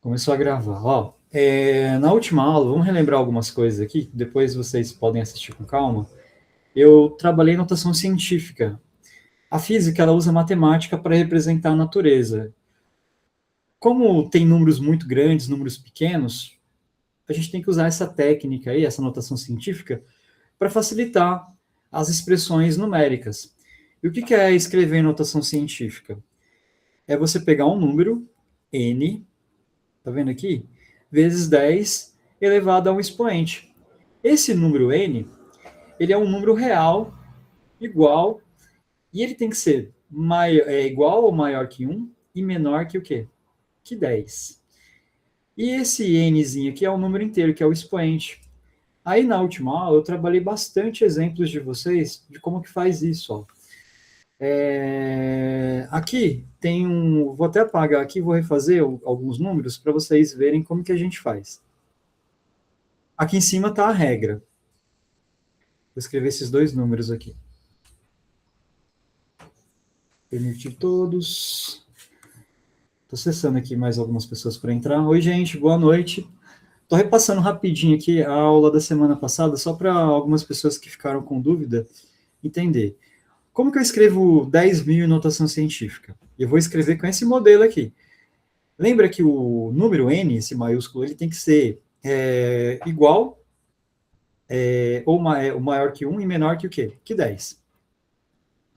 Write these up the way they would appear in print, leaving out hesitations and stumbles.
Começou a gravar. Ó, na última aula, vamos relembrar algumas coisas aqui, depois vocês podem assistir com calma. Eu trabalhei em notação científica. A física, ela usa matemática para representar a natureza. Como tem números muito grandes, números pequenos, a gente tem que usar essa técnica aí, essa notação científica, para facilitar as expressões numéricas. E o que é escrever em notação científica? É você pegar um número, n, tá vendo aqui? Vezes 10 elevado a um expoente. Esse número n, ele é um número real, igual, e ele tem que ser igual ou maior que 1 e menor que o quê? Que 10. E esse nzinho aqui é o número inteiro, que é o expoente. Aí na última aula eu trabalhei bastante exemplos de vocês de como que faz isso. Ó. Aqui tem um. Vou até apagar aqui, vou refazer alguns números para vocês verem como que a gente faz. Aqui em cima está a regra. Vou escrever esses dois números aqui. Permitir todos. Estou acessando aqui mais algumas pessoas para entrar. Oi, gente, boa noite. Estou repassando rapidinho aqui a aula da semana passada, só para algumas pessoas que ficaram com dúvida entender. Como que eu escrevo 10.000 em notação científica? Eu vou escrever com esse modelo aqui. Lembra que o número n, esse maiúsculo, ele tem que ser igual ou maior que 1 e menor que o quê? Que 10.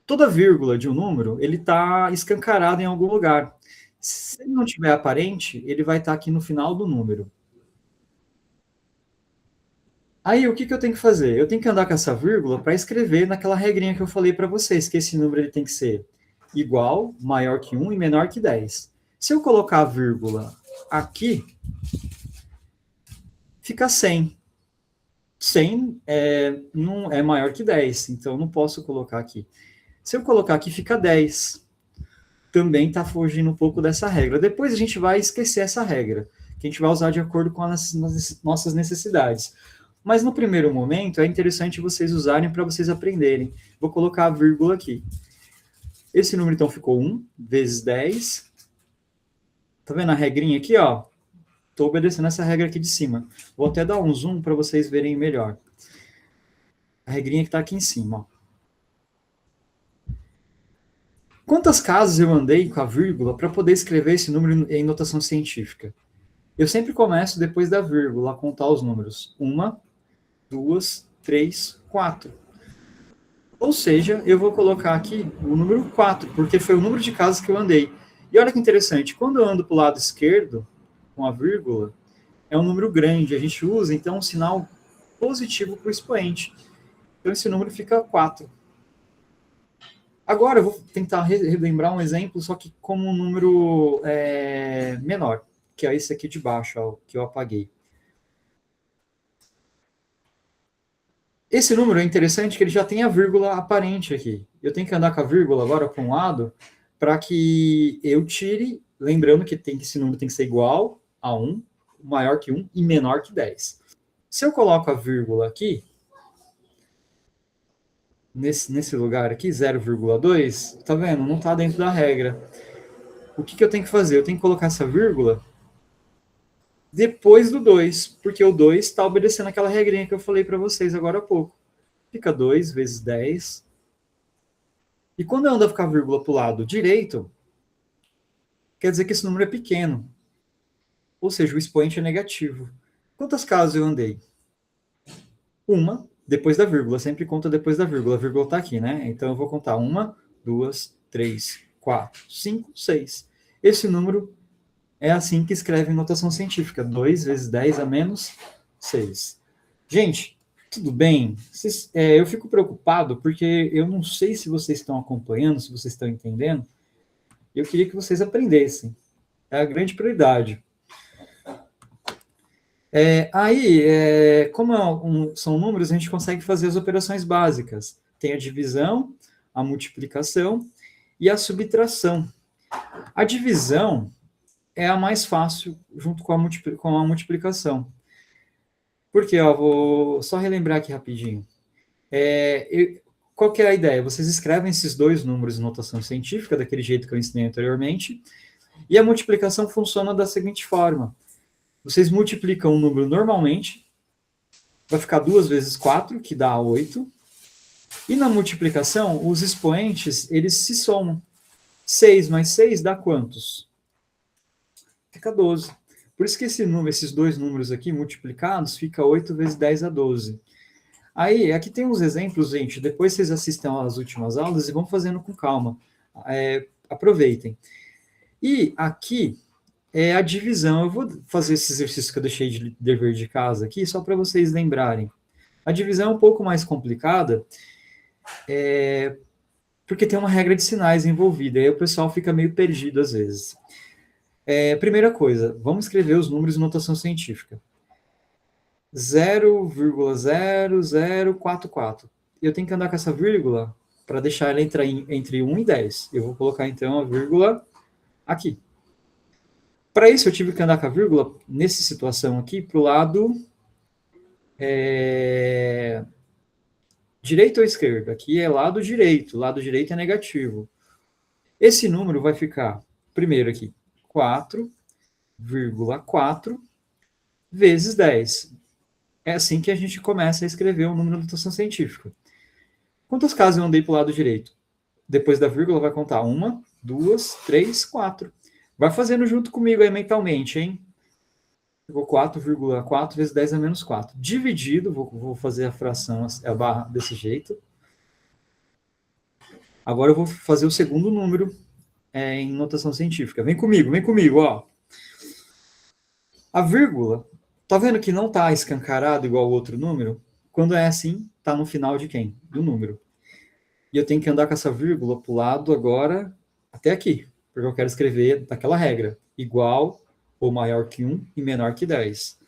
Toda vírgula de um número, ele está escancarado em algum lugar. Se ele não tiver aparente, ele vai estar aqui no final do número. Aí, o que eu tenho que fazer? Eu tenho que andar com essa vírgula para escrever naquela regrinha que eu falei para vocês, que esse número ele tem que ser igual, maior que 1 e menor que 10. Se eu colocar a vírgula aqui, fica 100. 100 não é maior que 10, então não posso colocar aqui. Se eu colocar aqui, fica 10. Também está fugindo um pouco dessa regra. Depois a gente vai esquecer essa regra, que a gente vai usar de acordo com as nossas necessidades. Mas no primeiro momento é interessante vocês usarem para vocês aprenderem. Vou colocar a vírgula aqui. Esse número então ficou 1 vezes 10. Tá vendo a regrinha aqui, ó? Estou obedecendo essa regra aqui de cima. Vou até dar um zoom para vocês verem melhor. A regrinha que está aqui em cima, ó. Quantas casas eu andei com a vírgula para poder escrever esse número em notação científica? Eu sempre começo depois da vírgula a contar os números. 1, 2, 3, 4. Ou seja, eu vou colocar aqui o número 4, porque foi o número de casas que eu andei. E olha que interessante, quando eu ando para o lado esquerdo, com a vírgula, é um número grande. A gente usa, então, um sinal positivo para o expoente. Então, esse número fica 4. Agora, eu vou tentar relembrar um exemplo, só que como um número menor, que é esse aqui de baixo, ó, que eu apaguei. Esse número é interessante que ele já tem a vírgula aparente aqui. Eu tenho que andar com a vírgula agora para um lado, para que eu tire, lembrando que esse número tem que ser igual a 1, maior que 1 e menor que 10. Se eu coloco a vírgula aqui, nesse lugar aqui, 0,2, tá vendo? Não está dentro da regra. O que eu tenho que fazer? Eu tenho que colocar essa vírgula depois do 2, porque o 2 está obedecendo aquela regrinha que eu falei para vocês agora há pouco. Fica 2 vezes 10. E quando eu ando com a vírgula para o lado direito, quer dizer que esse número é pequeno. Ou seja, o expoente é negativo. Quantas casas eu andei? Uma, depois da vírgula. Sempre conta depois da vírgula. A vírgula está aqui, né? Então eu vou contar 1, 2, 3, 4, 5, 6. Esse número é assim que escreve em notação científica. 2 vezes 10 a menos 6. Gente, tudo bem? Eu fico preocupado porque eu não sei se vocês estão acompanhando, se vocês estão entendendo. Eu queria que vocês aprendessem. É a grande prioridade. Como são números, a gente consegue fazer as operações básicas. Tem a divisão, a multiplicação e a subtração. A divisão é a mais fácil junto com a multiplicação. Porque, vou só relembrar aqui rapidinho. Qual que é a ideia? Vocês escrevem esses dois números em notação científica, daquele jeito que eu ensinei anteriormente, E a multiplicação funciona da seguinte forma. Vocês multiplicam um número normalmente, vai ficar 2 vezes 4, que dá 8. E na multiplicação, os expoentes, eles se somam. 6 mais 6 dá quantos? Fica 12. Por isso que esses dois números aqui multiplicados fica 8 vezes 10 a 12. Aí, aqui tem uns exemplos, gente. Depois vocês assistem às últimas aulas e vão fazendo com calma. Aproveitem. E aqui é a divisão. Eu vou fazer esse exercício que eu deixei de dever de casa aqui, só para vocês lembrarem. A divisão é um pouco mais complicada, porque tem uma regra de sinais envolvida, e aí o pessoal fica meio perdido às vezes. Primeira coisa, vamos escrever os números em notação científica. 0,0044. Eu tenho que andar com essa vírgula para deixar ela entre 1 e 10. Eu vou colocar, então, a vírgula aqui. Para isso, eu tive que andar com a vírgula, nessa situação aqui, para o lado direito ou esquerdo? Aqui é lado direito é negativo. Esse número vai ficar, primeiro aqui, 4,4 vezes 10. É assim que a gente começa a escrever um número de notação científica. Quantas casas eu andei para o lado direito? Depois da vírgula vai contar 1, 2, 3, 4. Vai fazendo junto comigo aí mentalmente, hein? Ficou 4,4 vezes 10 a menos 4. Dividido, vou fazer a fração, a barra desse jeito. Agora eu vou fazer o segundo número em notação científica. Vem comigo, ó. A vírgula, tá vendo que não tá escancarado igual o outro número? Quando é assim, tá no final de quem? Do número. E eu tenho que andar com essa vírgula pro lado agora até aqui, porque eu quero escrever daquela regra. Igual ou maior que 1 e menor que 10.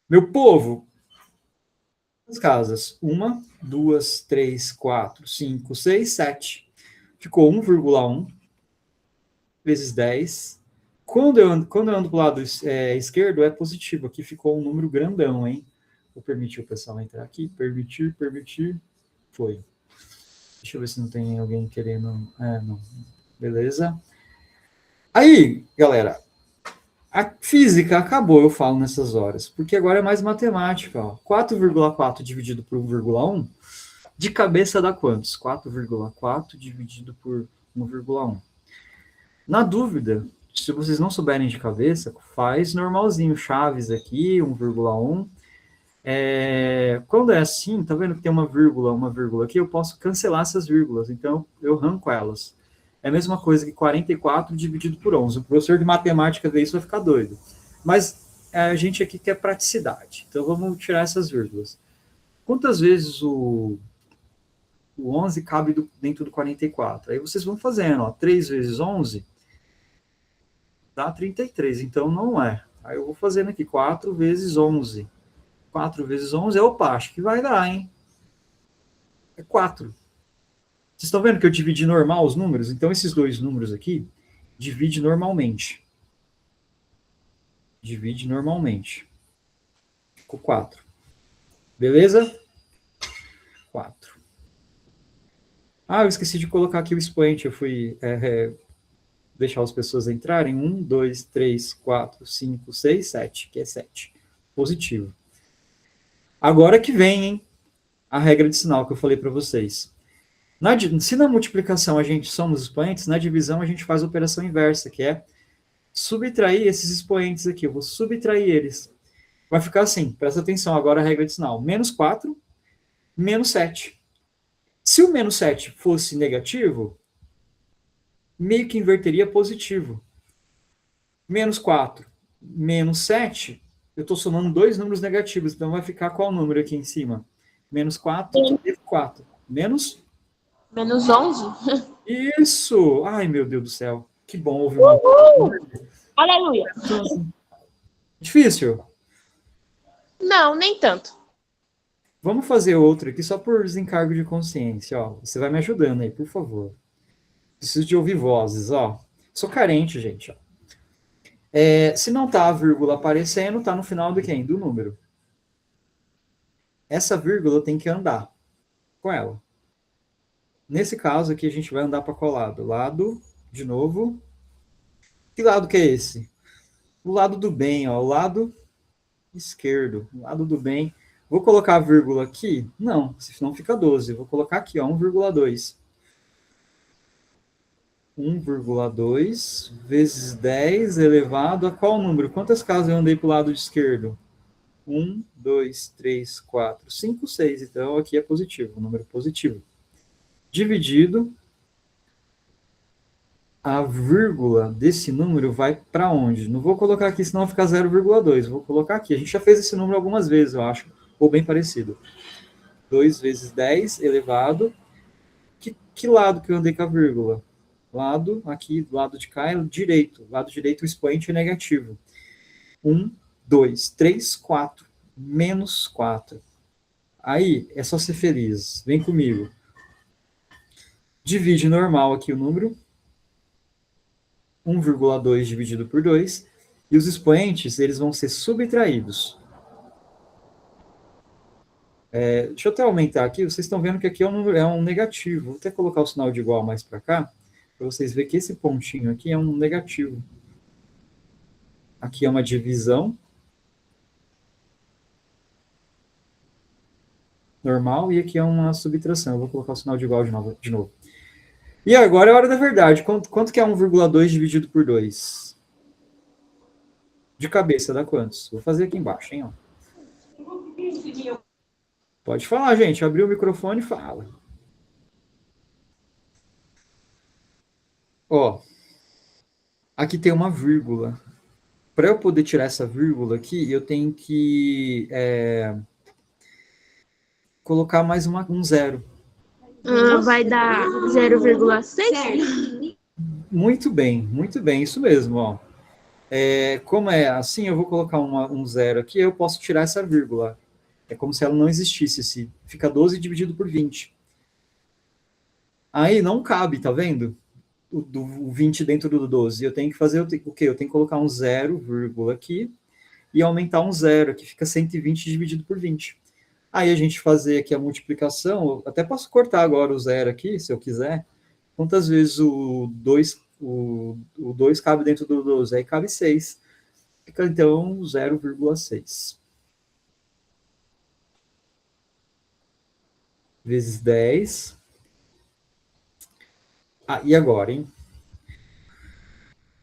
Meu povo, as casas. 1, 2, 3, 4, 5, 6, 7. Ficou 1,1 vezes 10. Quando eu ando para o lado esquerdo, é positivo. Aqui ficou um número grandão, hein? Vou permitir o pessoal entrar aqui. Permitir. Foi. Deixa eu ver se não tem alguém querendo... não. Beleza. Aí, galera, a física acabou, eu falo nessas horas, porque agora é mais matemática. 4,4 dividido por 1,1, de cabeça dá quantos? 4,4 dividido por 1,1. Na dúvida, se vocês não souberem de cabeça, faz normalzinho, chaves aqui, 1,1. Quando é assim, tá vendo que tem uma vírgula aqui, eu posso cancelar essas vírgulas, então eu arranco elas. É a mesma coisa que 44 dividido por 11. O professor de matemática vê isso vai ficar doido. Mas a gente aqui quer praticidade. Então vamos tirar essas vírgulas. Quantas vezes o 11 cabe dentro do 44? Aí vocês vão fazendo, ó, 3 vezes 11 dá 33, então não é. Aí eu vou fazendo aqui, 4 vezes 11. 4 vezes 11 opa, acho que vai dar, hein? É 4. Vocês estão vendo que eu dividi normal os números? Então, esses dois números aqui, divide normalmente. Divide normalmente. Ficou 4. Beleza? 4. Eu esqueci de colocar aqui o expoente. Eu fui deixar as pessoas entrarem. 1, 2, 3, 4, 5, 6, 7, que é 7. Positivo. Agora que vem, hein? A regra de sinal que eu falei para vocês. Se na multiplicação a gente soma os expoentes, na divisão a gente faz a operação inversa, que é subtrair esses expoentes aqui. Eu vou subtrair eles. Vai ficar assim, presta atenção agora a regra de sinal. Menos 4, menos 7. Se o menos 7 fosse negativo, meio que inverteria positivo. Menos 4, menos 7, eu estou somando dois números negativos, então vai ficar qual número aqui em cima? Menos 4, 4. Menos 11? Isso! Ai, meu Deus do céu. Que bom ouvir uma... Aleluia! Difícil? Não, nem tanto. Vamos fazer outro aqui só por desencargo de consciência, ó. Você vai me ajudando aí, por favor. Preciso de ouvir vozes, ó. Sou carente, gente, ó. Se não tá a vírgula aparecendo, tá no final de quem? Do número. Essa vírgula tem que andar com ela. Nesse caso aqui, a gente vai andar para qual lado? Lado, de novo, Que lado que é esse? O lado do bem, ó, o lado esquerdo, o lado do bem. Vou colocar a vírgula aqui? Não, senão fica 12. Vou colocar aqui, ó, 1,2. 1,2 vezes 10 elevado a qual número? Quantas casas eu andei para o lado esquerdo? 1, 2, 3, 4, 5, 6. Então, aqui é positivo, um número positivo. Dividido, a vírgula desse número vai para onde? Não vou colocar aqui, senão vai ficar 0,2. Vou colocar aqui. A gente já fez esse número algumas vezes, eu acho, ou bem parecido. 2 vezes 10 elevado. Que lado que eu andei com a vírgula? Lado, aqui, do lado de cá é direito. Lado direito, o expoente é negativo. 1, 2, 3, 4. Menos 4. Aí, é só ser feliz. Vem comigo. Divide normal aqui o número. 1,2 dividido por 2. E os expoentes, eles vão ser subtraídos. Deixa eu até aumentar aqui. Vocês estão vendo que aqui é um negativo. Vou até colocar o sinal de igual mais para cá, para vocês verem que esse pontinho aqui é um negativo. Aqui é uma divisão normal e aqui é uma subtração. Eu vou colocar o sinal de igual de novo. E agora é a hora da verdade. Quanto que é 1,2 dividido por 2? De cabeça, dá quantos? Vou fazer aqui embaixo, hein? Ó. Pode falar, gente. Abriu o microfone e fala. Ó, aqui tem uma vírgula. Para eu poder tirar essa vírgula aqui, eu tenho que colocar mais um zero. Vai dar 0,6? Muito bem, isso mesmo. Ó. Como é assim, eu vou colocar um zero aqui, eu posso tirar essa vírgula. É como se ela não existisse. Fica 12 dividido por 20. Aí não cabe, tá vendo? O 20 dentro do 12. Eu tenho que fazer o quê? Eu tenho que colocar um zero, vírgula aqui, e aumentar um zero, que fica 120 dividido por 20. Aí a gente fazer aqui a multiplicação, eu até posso cortar agora o zero aqui, se eu quiser. Quantas vezes o 2 cabe dentro do 12? Aí cabe 6. Fica então 0,6. Vezes 10. E agora, hein?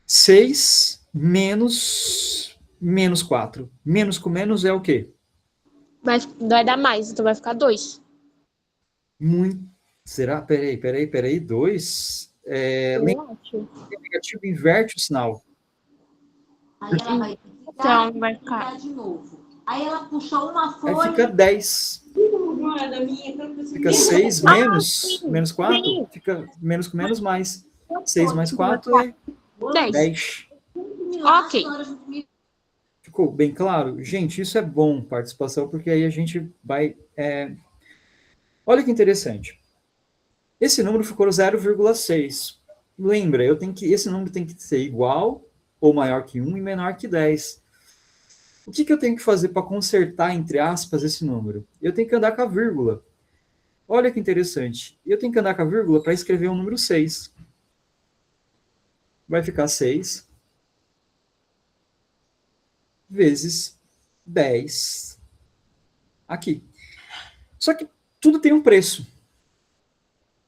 6 menos 4. Menos com menos é o quê? Vai dar mais, então vai ficar 2. Será? Peraí. 2? Negativo inverte o sinal. Aí ela vai então vai ficar de novo. Aí ela puxou uma folha. Aí fica 10. Fica 6 menos 4. Sim. Fica menos com menos mais. 6 mais 4 é 10. Ok. Ficou bem claro? Gente, isso é bom, participação, porque aí a gente vai... Olha que interessante. Esse número ficou 0,6. Lembra, esse número tem que ser igual ou maior que 1 e menor que 10. O que eu tenho que fazer para consertar, entre aspas, esse número? Eu tenho que andar com a vírgula. Olha que interessante. Eu tenho que andar com a vírgula para escrever um número 6. Vai ficar 6 vezes 10 aqui. Só que tudo tem um preço.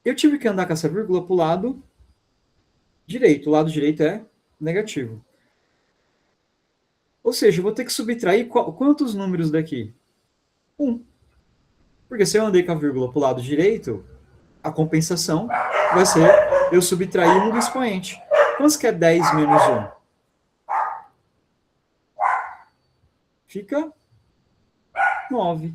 Eu tive que andar com essa vírgula para o lado direito. O lado direito é negativo. Ou seja, eu vou ter que subtrair quantos números daqui? 1. Porque se eu andei com a vírgula para o lado direito, a compensação vai ser eu subtrair 1 do expoente. Quantos que é 10 menos 1? Fica 9.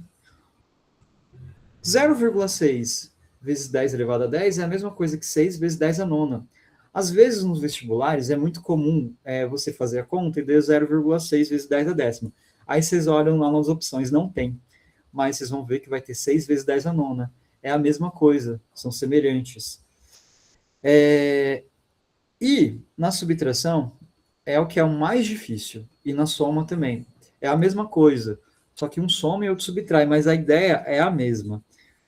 0,6 vezes 10 elevado a 10 é a mesma coisa que 6 vezes 10 a nona. Às vezes, nos vestibulares, é muito comum você fazer a conta e dê 0,6 vezes 10 a décima. Aí vocês olham lá nas opções, não tem. Mas vocês vão ver que vai ter 6 vezes 10 a nona. É a mesma coisa, são semelhantes. E na subtração, é o que é o mais difícil. E na soma também. É a mesma coisa. Só que um soma e outro subtrai, mas a ideia é a mesma.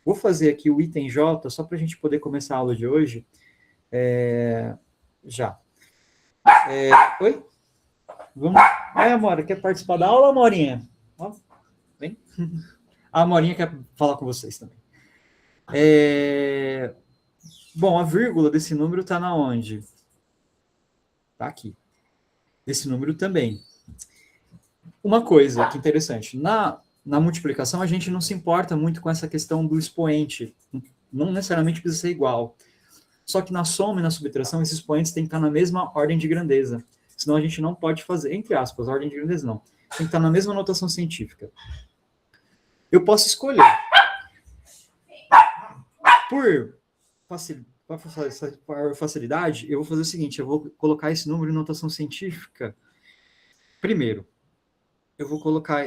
Vou fazer aqui o item J, só para a gente poder começar a aula de hoje. Já. Oi? Vamos. Amora, quer participar da aula, Amorinha? Ó, vem. A Amorinha quer falar com vocês também. Bom, a vírgula desse número está na onde? Está aqui. Esse número também. Uma coisa que interessante, na multiplicação a gente não se importa muito com essa questão do expoente, não necessariamente precisa ser igual. Só que na soma e na subtração esses expoentes têm que estar na mesma ordem de grandeza, senão a gente não pode fazer, entre aspas, ordem de grandeza não, tem que estar na mesma notação científica. Eu posso escolher, por facilidade, eu vou fazer o seguinte, eu vou colocar esse número em notação científica primeiro. Eu vou colocar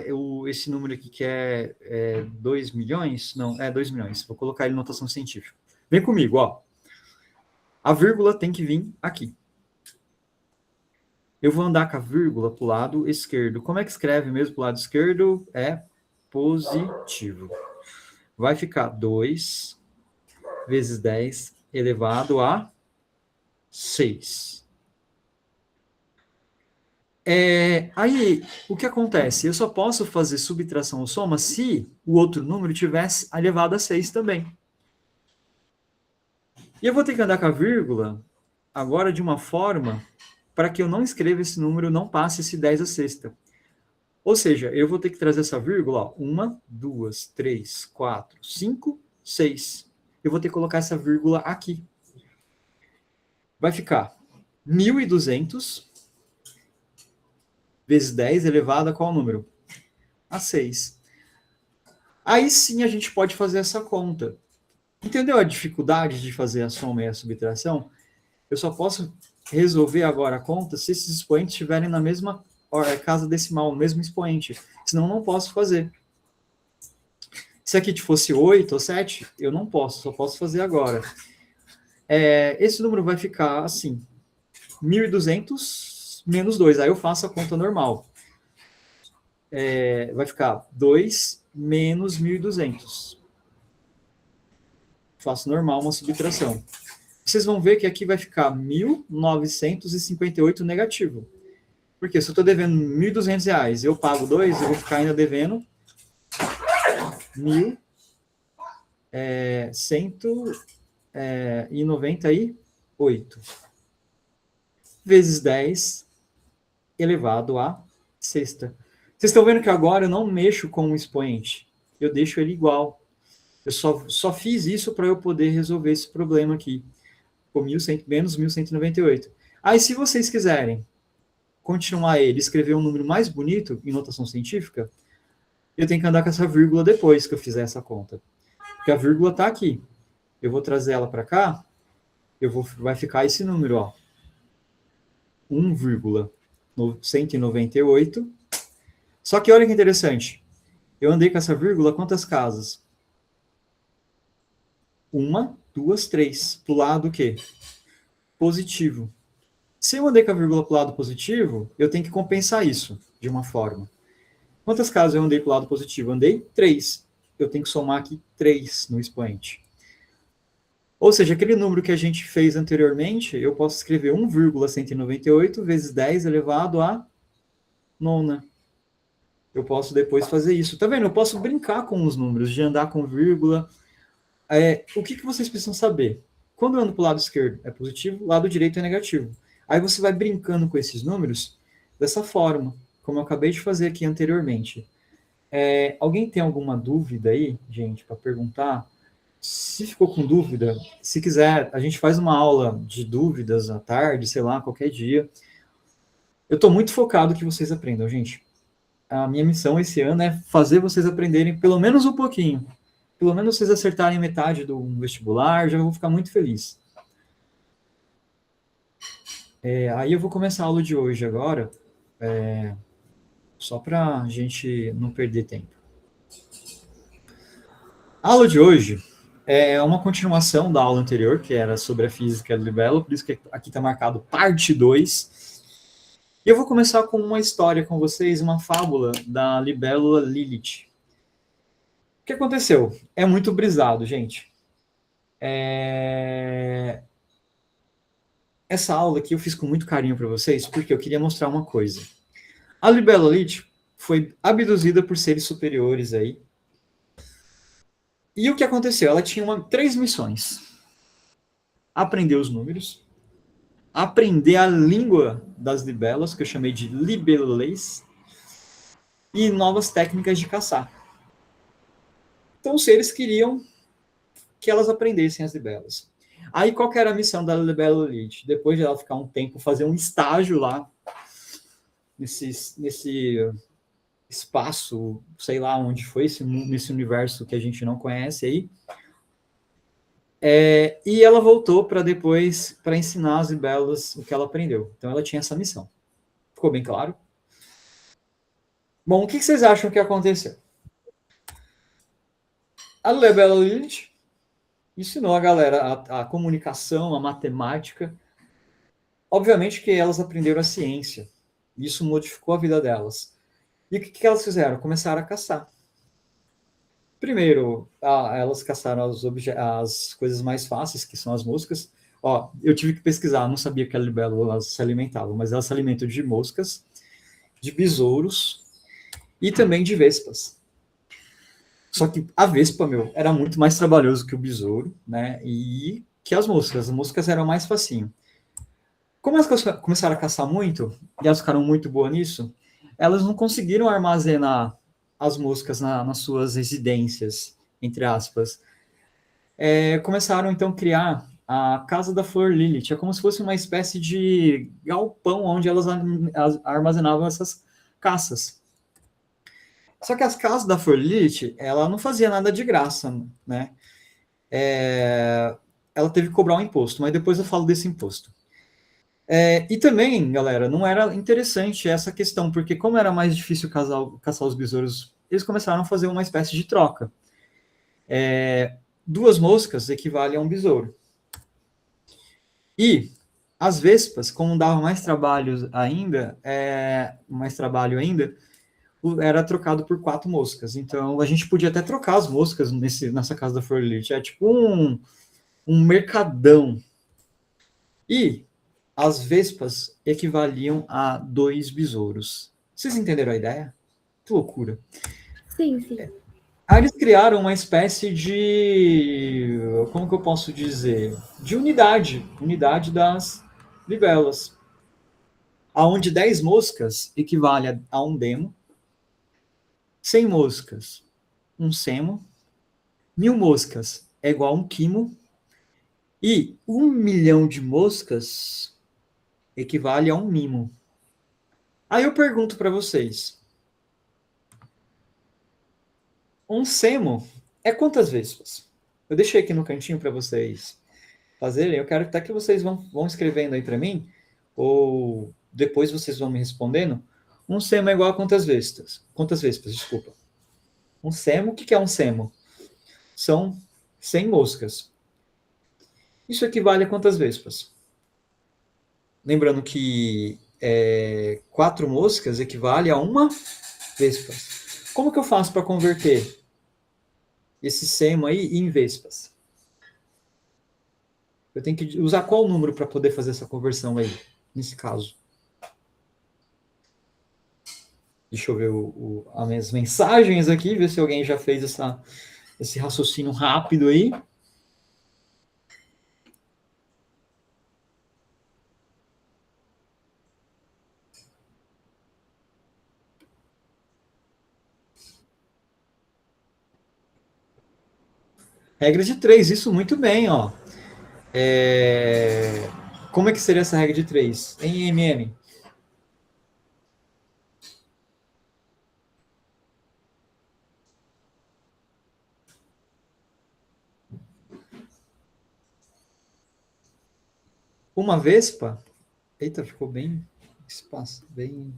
esse número aqui que é 2 milhões, não, 2 milhões, vou colocar ele em notação científica. Vem comigo, ó. A vírgula tem que vir aqui. Eu vou andar com a vírgula para o lado esquerdo. Como é que escreve mesmo para o lado esquerdo? É positivo. Vai ficar 2 vezes 10 elevado a 6. Aí, o que acontece? Eu só posso fazer subtração ou soma se o outro número tivesse elevado a 6 também. E eu vou ter que andar com a vírgula agora de uma forma para que eu não escreva esse número, não passe esse 10 a sexta. Ou seja, eu vou ter que trazer essa vírgula, 1, 2, 3, 4, 5, 6. Eu vou ter que colocar essa vírgula aqui. Vai ficar 1.200 vezes 10 elevado a qual número? A 6. Aí sim a gente pode fazer essa conta. Entendeu a dificuldade de fazer a soma e a subtração? Eu só posso resolver agora a conta se esses expoentes estiverem na mesma casa decimal, no mesmo expoente. Senão não posso fazer. Se aqui fosse 8 ou 7, eu não posso, só posso fazer agora. Esse número vai ficar assim, 1.200 menos 2. Aí eu faço a conta normal. Vai ficar 2 menos 1.200. Faço normal uma subtração. Vocês vão ver que aqui vai ficar 1.958 negativo. Porque se eu estou devendo R$1.200, eu pago 2, eu vou ficar ainda devendo 1.198 vezes 10 elevado a sexta. Vocês estão vendo que agora eu não mexo com o expoente. Eu deixo ele igual. Eu só fiz isso para eu poder resolver esse problema aqui. Ficou menos 1.198. Aí, se vocês quiserem continuar ele, escrever um número mais bonito em notação científica, eu tenho que andar com essa vírgula depois que eu fizer essa conta. Porque a vírgula está aqui. Eu vou trazer ela para cá, vai ficar esse número, ó. 1,198. Só que olha que interessante. Eu andei com essa vírgula quantas casas? 1, 2, 3. Para o lado o quê? Positivo. Se eu andei com a vírgula para o lado positivo, eu tenho que compensar isso de uma forma. Quantas casas eu andei para o lado positivo? Andei 3. Eu tenho que somar aqui 3 no expoente. Ou seja, aquele número que a gente fez anteriormente, eu posso escrever 1,198 vezes 10 elevado a 9. Eu posso depois fazer isso. Tá vendo? Eu posso brincar com os números, de andar com vírgula. O que vocês precisam saber? Quando eu ando para o lado esquerdo é positivo, o lado direito é negativo. Aí você vai brincando com esses números dessa forma, como eu acabei de fazer aqui anteriormente. Alguém tem alguma dúvida aí, gente, para perguntar? Se ficou com dúvida, se quiser, a gente faz uma aula de dúvidas à tarde, sei lá, qualquer dia. Eu estou muito focado que vocês aprendam, gente. A minha missão esse ano é fazer vocês aprenderem pelo menos um pouquinho. Pelo menos vocês acertarem metade do vestibular, já vou ficar muito feliz. Aí eu vou começar a aula de hoje agora, só para a gente não perder tempo. A aula de hoje é uma continuação da aula anterior, que era sobre a física do libelo, por isso que aqui está marcado parte 2. E eu vou começar com uma história com vocês, uma fábula da libélula Lilith. O que aconteceu? É muito brisado, gente. essa aula aqui eu fiz com muito carinho para vocês, porque eu queria mostrar uma coisa. A libélula elite foi abduzida por seres superiores aí. E o que aconteceu? Ela tinha três missões. Aprender os números, aprender a língua das libelas, que eu chamei de libelulês, e novas técnicas de caçar. Então, os seres queriam que elas aprendessem as libelas. Aí, qual que era a missão da libélula elite? Depois de ela ficar um tempo, fazer um estágio lá, nesse espaço, sei lá onde foi, nesse universo que a gente não conhece aí. E ela voltou para depois, para ensinar as libelas o que ela aprendeu. Então, ela tinha essa missão. Ficou bem claro? Bom, o que vocês acham que aconteceu? A libélula elite ensinou a galera a comunicação, a matemática. Obviamente que elas aprenderam a ciência. Isso modificou a vida delas. E o que elas fizeram? Começaram a caçar. Primeiro, elas caçaram as coisas mais fáceis, que são as moscas. Ó, eu tive que pesquisar, não sabia que a libélula se alimentava, mas elas se alimentam de moscas, de besouros e também de vespas. Só que a vespa, era muito mais trabalhoso que o besouro, né? E que as moscas. As moscas eram mais facinho. Como elas começaram a caçar muito, e elas ficaram muito boas nisso, elas não conseguiram armazenar as moscas nas suas residências, entre aspas. Começaram, então, a criar a Casa da Flor Lilith. É como se fosse uma espécie de galpão onde elas armazenavam essas caças. Só que as casas da Flor Lilith, ela não fazia nada de graça, né? Ela teve que cobrar um imposto, mas depois eu falo desse imposto. E também, galera, não era interessante essa questão, porque como era mais difícil caçar os besouros, eles começaram a fazer uma espécie de troca. 2 moscas equivalem a um besouro. E as vespas, como dava mais trabalho ainda, era trocado por 4 moscas. Então, a gente podia até trocar as moscas nessa casa da Flor Lilith. É tipo um mercadão. E as vespas equivaliam a 2 besouros. Vocês entenderam a ideia? Que loucura. Sim, sim. Aí eles criaram uma espécie de, como que eu posso dizer? De unidade das libelas. Aonde 10 moscas equivale a um demo, 100 moscas, um semo, 1000 moscas é igual a um quimo, e 1 milhão de moscas equivale a um mimo. Aí eu pergunto para vocês, um semo é quantas vespas? Eu deixei aqui no cantinho para vocês fazerem. Eu quero até que vocês vão escrevendo aí para mim, ou depois vocês vão me respondendo. Um semo é igual a quantas vespas? Quantas vespas, desculpa. Um semo, o que é um semo? São 100 moscas. Isso equivale a quantas vespas? Lembrando que 4 moscas equivale a uma vespa. Como que eu faço para converter esse semo aí em vespas? Eu tenho que usar qual número para poder fazer essa conversão aí, nesse caso? Deixa eu ver as minhas mensagens aqui, ver se alguém já fez esse raciocínio rápido aí. Regra de 3, isso muito bem, ó. Como é que seria essa regra de 3? Em MM? Uma vespa? Eita, ficou bem espaço, bem...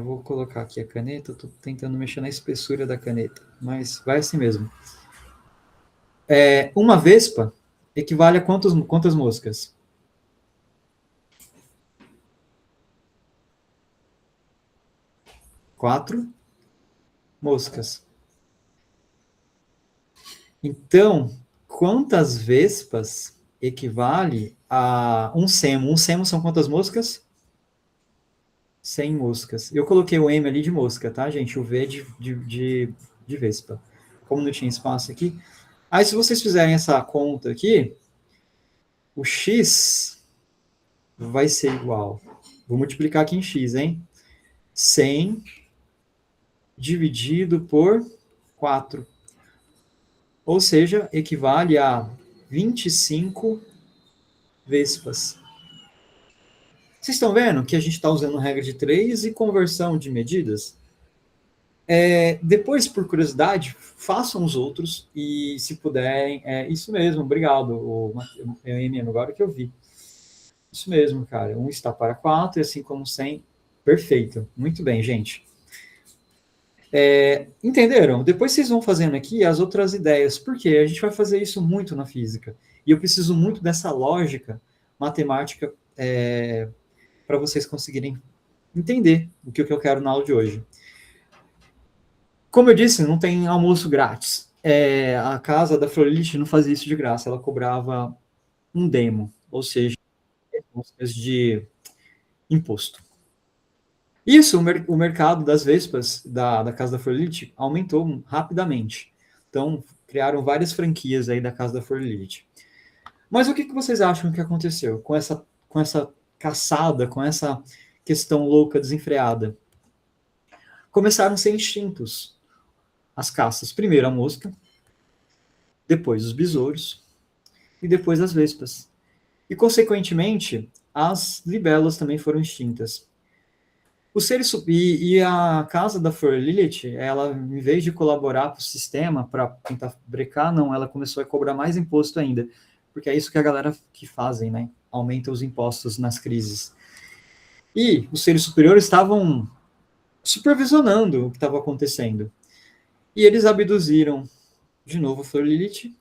Vou colocar aqui a caneta, estou tentando mexer na espessura da caneta, mas vai assim mesmo. Uma vespa equivale a quantas moscas? 4 moscas. Então, quantas vespas equivale a um semo? Um semo são quantas moscas? 100 moscas. Eu coloquei o M ali de mosca, tá, gente? O V de vespa. Como não tinha espaço aqui. Aí, se vocês fizerem essa conta aqui, o X vai ser igual. Vou multiplicar aqui em X, hein? 100 dividido por 4. Ou seja, equivale a 25 vespas. Vocês estão vendo que a gente está usando regra de 3 e conversão de medidas? Depois, por curiosidade, façam os outros e, se puderem, isso mesmo, obrigado, o MM, agora que eu vi. Isso mesmo, cara. 1 está para 4, e assim como 100. Perfeito. Muito bem, gente. Entenderam? Depois vocês vão fazendo aqui as outras ideias, porque a gente vai fazer isso muito na física. E eu preciso muito dessa lógica matemática para vocês conseguirem entender o que eu quero na aula de hoje. Como eu disse, não tem almoço grátis. A casa da Florilice não fazia isso de graça, ela cobrava um demo, ou seja, de imposto. Isso, o mercado das vespas da Casa da Florilice aumentou rapidamente. Então, criaram várias franquias aí da Casa da Florilice. Mas o que vocês acham que aconteceu com essa caçada, com essa questão louca, desenfreada? Começaram a ser extintos as caças. Primeiro a mosca, depois os besouros e depois as vespas. E, consequentemente, as libelas também foram extintas. E a casa da Flor Lilith, ela, em vez de colaborar para o sistema, para tentar brecar, não, ela começou a cobrar mais imposto ainda, porque é isso que a galera que fazem, né? Aumenta os impostos nas crises. E os seres superiores estavam supervisionando o que estava acontecendo. E eles abduziram de novo a Flor Lilith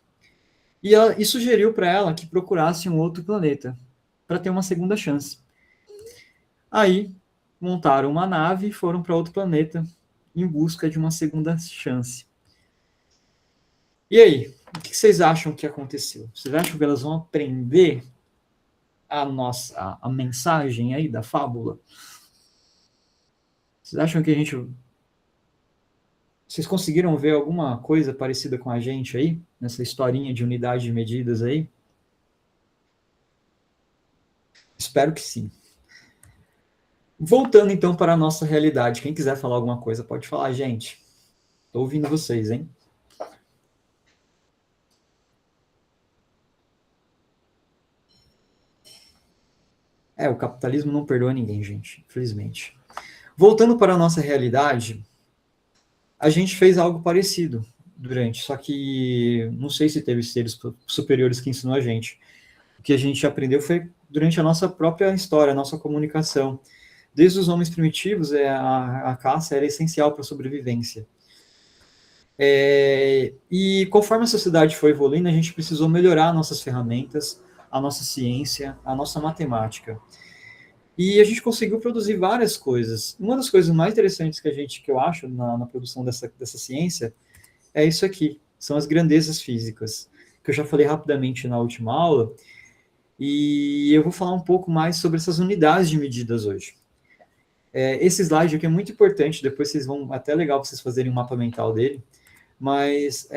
e sugeriu para ela que procurasse um outro planeta para ter uma segunda chance. Aí montaram uma nave e foram para outro planeta em busca de uma segunda chance. E aí, o que vocês acham que aconteceu? Vocês acham que elas vão aprender a mensagem aí da fábula? Vocês acham que vocês conseguiram ver alguma coisa parecida com a gente aí, nessa historinha de unidade de medidas aí? Espero que sim. Voltando então para a nossa realidade. Quem quiser falar alguma coisa, pode falar, gente. Estou ouvindo vocês, hein? O capitalismo não perdoa ninguém, gente, infelizmente. Voltando para a nossa realidade, a gente fez algo parecido só que não sei se teve seres superiores que ensinou a gente. O que a gente aprendeu foi durante a nossa própria história, a nossa comunicação. Desde os homens primitivos, a caça era essencial para a sobrevivência. E conforme a sociedade foi evoluindo, a gente precisou melhorar nossas ferramentas, a nossa ciência, a nossa matemática. E a gente conseguiu produzir várias coisas. Uma das coisas mais interessantes que eu acho na produção dessa ciência é isso aqui, são as grandezas físicas, que eu já falei rapidamente na última aula, e eu vou falar um pouco mais sobre essas unidades de medidas hoje. Esse slide aqui é muito importante, depois vocês vão, até legal para vocês fazerem um mapa mental dele, mas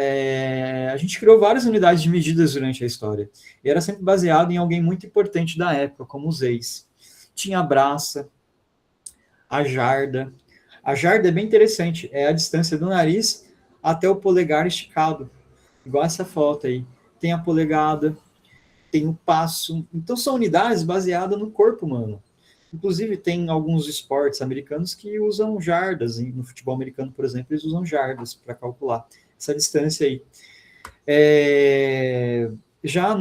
a gente criou várias unidades de medidas durante a história, e era sempre baseado em alguém muito importante da época, como os reis. Tinha a braça, a jarda. A jarda é bem interessante, é a distância do nariz até o polegar esticado, igual essa foto aí. Tem a polegada, tem o passo. Então, são unidades baseadas no corpo humano. Inclusive, tem alguns esportes americanos que usam jardas. No futebol americano, por exemplo, eles usam jardas para calcular essa distância aí. Já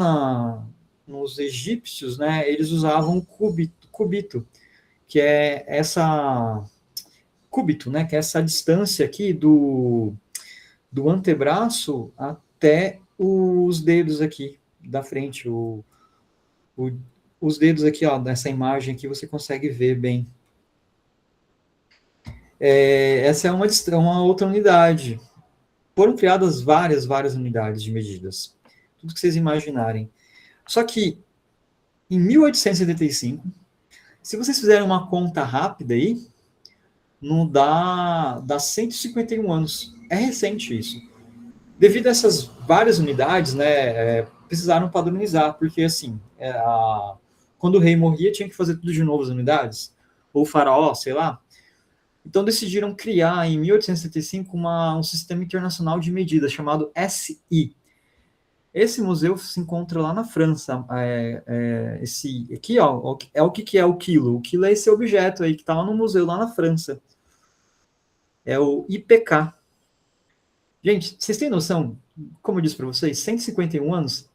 nos egípcios, né, eles usavam cúbito, que é cúbito, né, que é essa distância aqui do antebraço até os dedos aqui da frente, os dedos aqui, ó, nessa imagem aqui você consegue ver bem. Essa é uma outra unidade. foram criadas várias unidades de medidas. Tudo que vocês imaginarem. Só que, em 1875, se vocês fizerem uma conta rápida aí, não dá 151 anos. É recente isso. Devido a essas várias unidades, né, precisaram padronizar, porque assim, quando o rei morria, tinha que fazer tudo de novo as unidades, ou o faraó, sei lá. Então decidiram criar, em 1875, um sistema internacional de medidas chamado SI. Esse museu se encontra lá na França. Esse aqui, ó, é o que é o quilo. O quilo é esse objeto aí que está lá no museu, lá na França. É o IPK. Gente, vocês têm noção? Como eu disse para vocês, 151 anos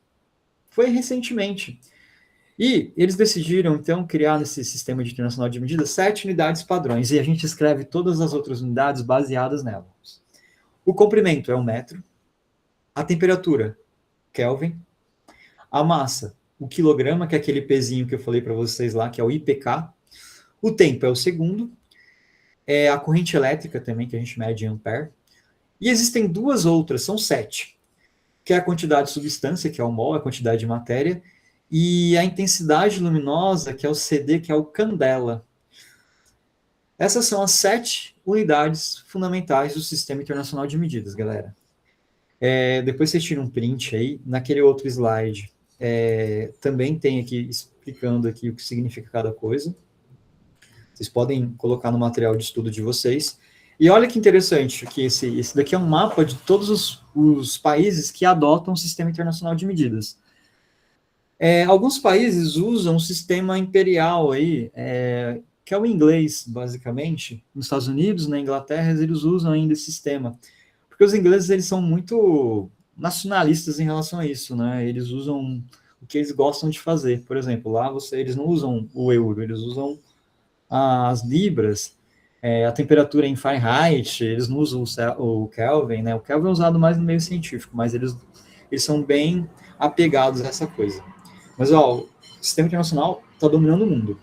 foi recentemente. E eles decidiram, então, criar nesse sistema internacional de medidas 7 unidades padrões. E a gente escreve todas as outras unidades baseadas nelas. O comprimento é o metro. A temperatura, Kelvin. A massa, o quilograma, que é aquele pezinho que eu falei para vocês lá, que é o IPK. O tempo é o segundo. É a corrente elétrica também, que a gente mede em ampere. E existem duas outras, são 7, que é a quantidade de substância, que é o mol, a quantidade de matéria, e a intensidade luminosa, que é o CD, que é o candela. Essas são as 7 unidades fundamentais do Sistema Internacional de Medidas, galera. Depois vocês tiram um print aí, naquele outro slide, também tem aqui, explicando aqui o que significa cada coisa. Vocês podem colocar no material de estudo de vocês. E olha que interessante, que esse daqui é um mapa de todos os países que adotam o Sistema Internacional de Medidas. Alguns países usam o sistema imperial aí, que é o inglês, basicamente. Nos Estados Unidos, na Inglaterra, eles usam ainda esse sistema. Porque os ingleses, eles são muito nacionalistas em relação a isso, né? Eles usam o que eles gostam de fazer. Por exemplo, lá eles não usam o euro, eles usam as libras, a temperatura em Fahrenheit, eles não usam o Kelvin, né? O Kelvin é usado mais no meio científico, mas eles são bem apegados a essa coisa. Mas, ó, o sistema internacional está dominando o mundo.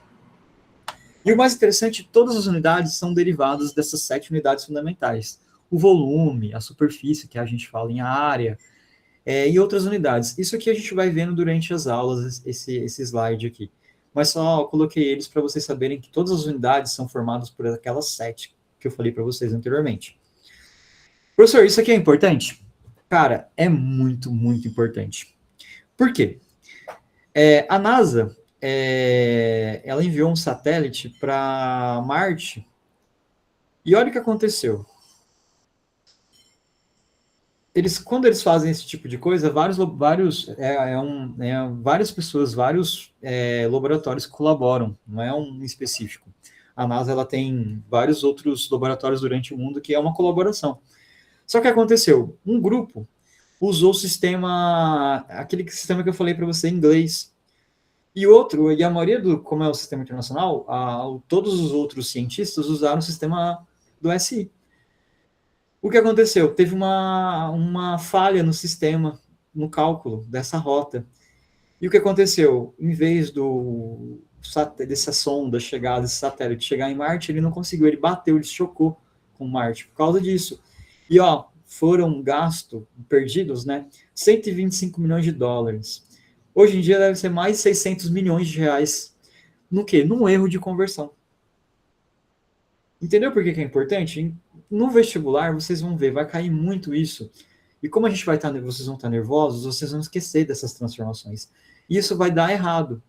E o mais interessante, todas as unidades são derivadas dessas 7 unidades fundamentais. O volume, a superfície, que a gente fala em área, e outras unidades. Isso aqui a gente vai vendo durante as aulas, esse slide aqui. Mas só coloquei eles para vocês saberem que todas as unidades são formadas por aquelas 7 que eu falei para vocês anteriormente. Professor, isso aqui é importante? Cara, é muito, muito importante. Por quê? A NASA, ela enviou um satélite para Marte e olha o que aconteceu. Quando eles fazem esse tipo de coisa, várias pessoas, vários laboratórios colaboram, não é um específico. A NASA ela tem vários outros laboratórios durante o mundo que é uma colaboração. Só que aconteceu, um grupo usou o sistema, aquele sistema que eu falei para você em inglês, e a maioria como é o sistema internacional, todos os outros cientistas usaram o sistema do SI. O que aconteceu? Teve uma falha no sistema, no cálculo dessa rota. E o que aconteceu? Em vez dessa sonda chegar, desse satélite chegar em Marte, ele não conseguiu, ele bateu, ele chocou com Marte por causa disso. E, foram perdidos, né, 125 milhões de dólares. Hoje em dia deve ser mais 600 milhões de reais. No quê? Num erro de conversão. Entendeu por que é importante? No vestibular, vocês vão ver, vai cair muito isso. E como a gente vocês vão estar nervosos, vocês vão esquecer dessas transformações. E isso vai dar errado.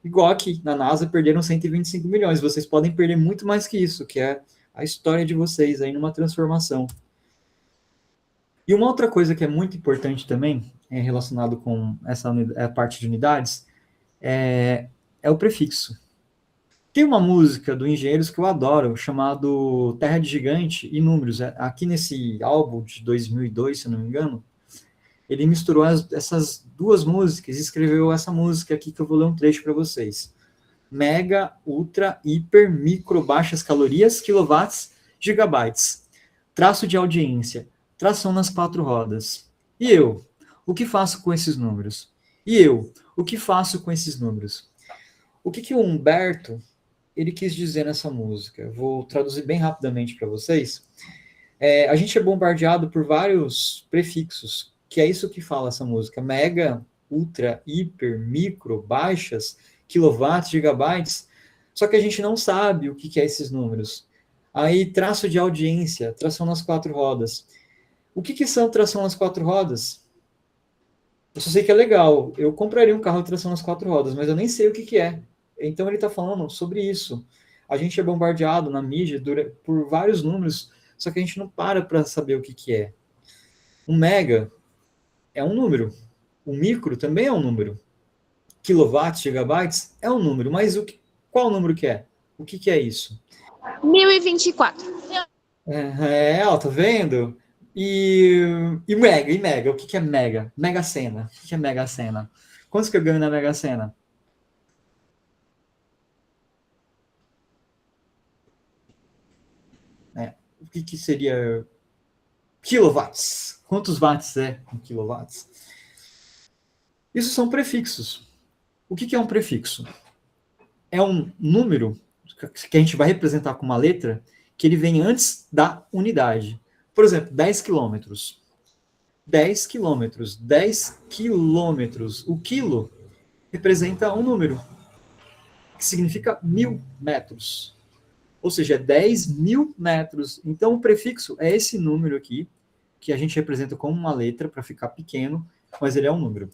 Igual aqui, na NASA, perderam 125 milhões. Vocês podem perder muito mais que isso, que é a história de vocês aí numa transformação. E uma outra coisa que é muito importante também, relacionado com essa parte de unidades, é o prefixo. Tem uma música do Engenheiros que eu adoro, chamado Terra de Gigante e Números. Aqui nesse álbum de 2002, se eu não me engano, ele misturou essas duas músicas e escreveu essa música aqui que eu vou ler um trecho para vocês. Mega, ultra, hiper, micro, baixas calorias, quilowatts, gigabytes. Traço de audiência, tração nas 4 rodas. E eu? O que faço com esses números? E eu? O que faço com esses números? O que o Humberto ele quis dizer nessa música? Eu vou traduzir bem rapidamente para vocês. A gente é bombardeado por vários prefixos, que é isso que fala essa música. Mega, ultra, hiper, micro, baixas, quilowatts, gigabytes. Só que a gente não sabe o que é esses números. Aí, traço de audiência, tração nas quatro rodas. O que são tração nas quatro rodas? Eu só sei que é legal. Eu compraria um carro de tração nas quatro rodas, mas eu nem sei o que é. Então ele está falando sobre isso. A gente é bombardeado na mídia por vários números, só que a gente não para saber o que é. Um mega é um número. O micro também é um número. Quilowatts, gigabytes é um número. Mas qual número que é? O que é isso? 1024. Ó, tá vendo? E mega, o que é mega? Mega Sena. O que é Mega Sena? Quantos que eu ganho na Mega Sena? O que seria kilowatts? Quantos watts é um kilowatts? Isso são prefixos. O que é um prefixo? É um número que a gente vai representar com uma letra que ele vem antes da unidade. Por exemplo, 10 quilômetros. 10 quilômetros. 10 quilômetros. O quilo representa um número, que significa 1000 metros. Ou seja, 10.000 metros. Então, o prefixo é esse número aqui, que a gente representa como uma letra para ficar pequeno, mas ele é um número.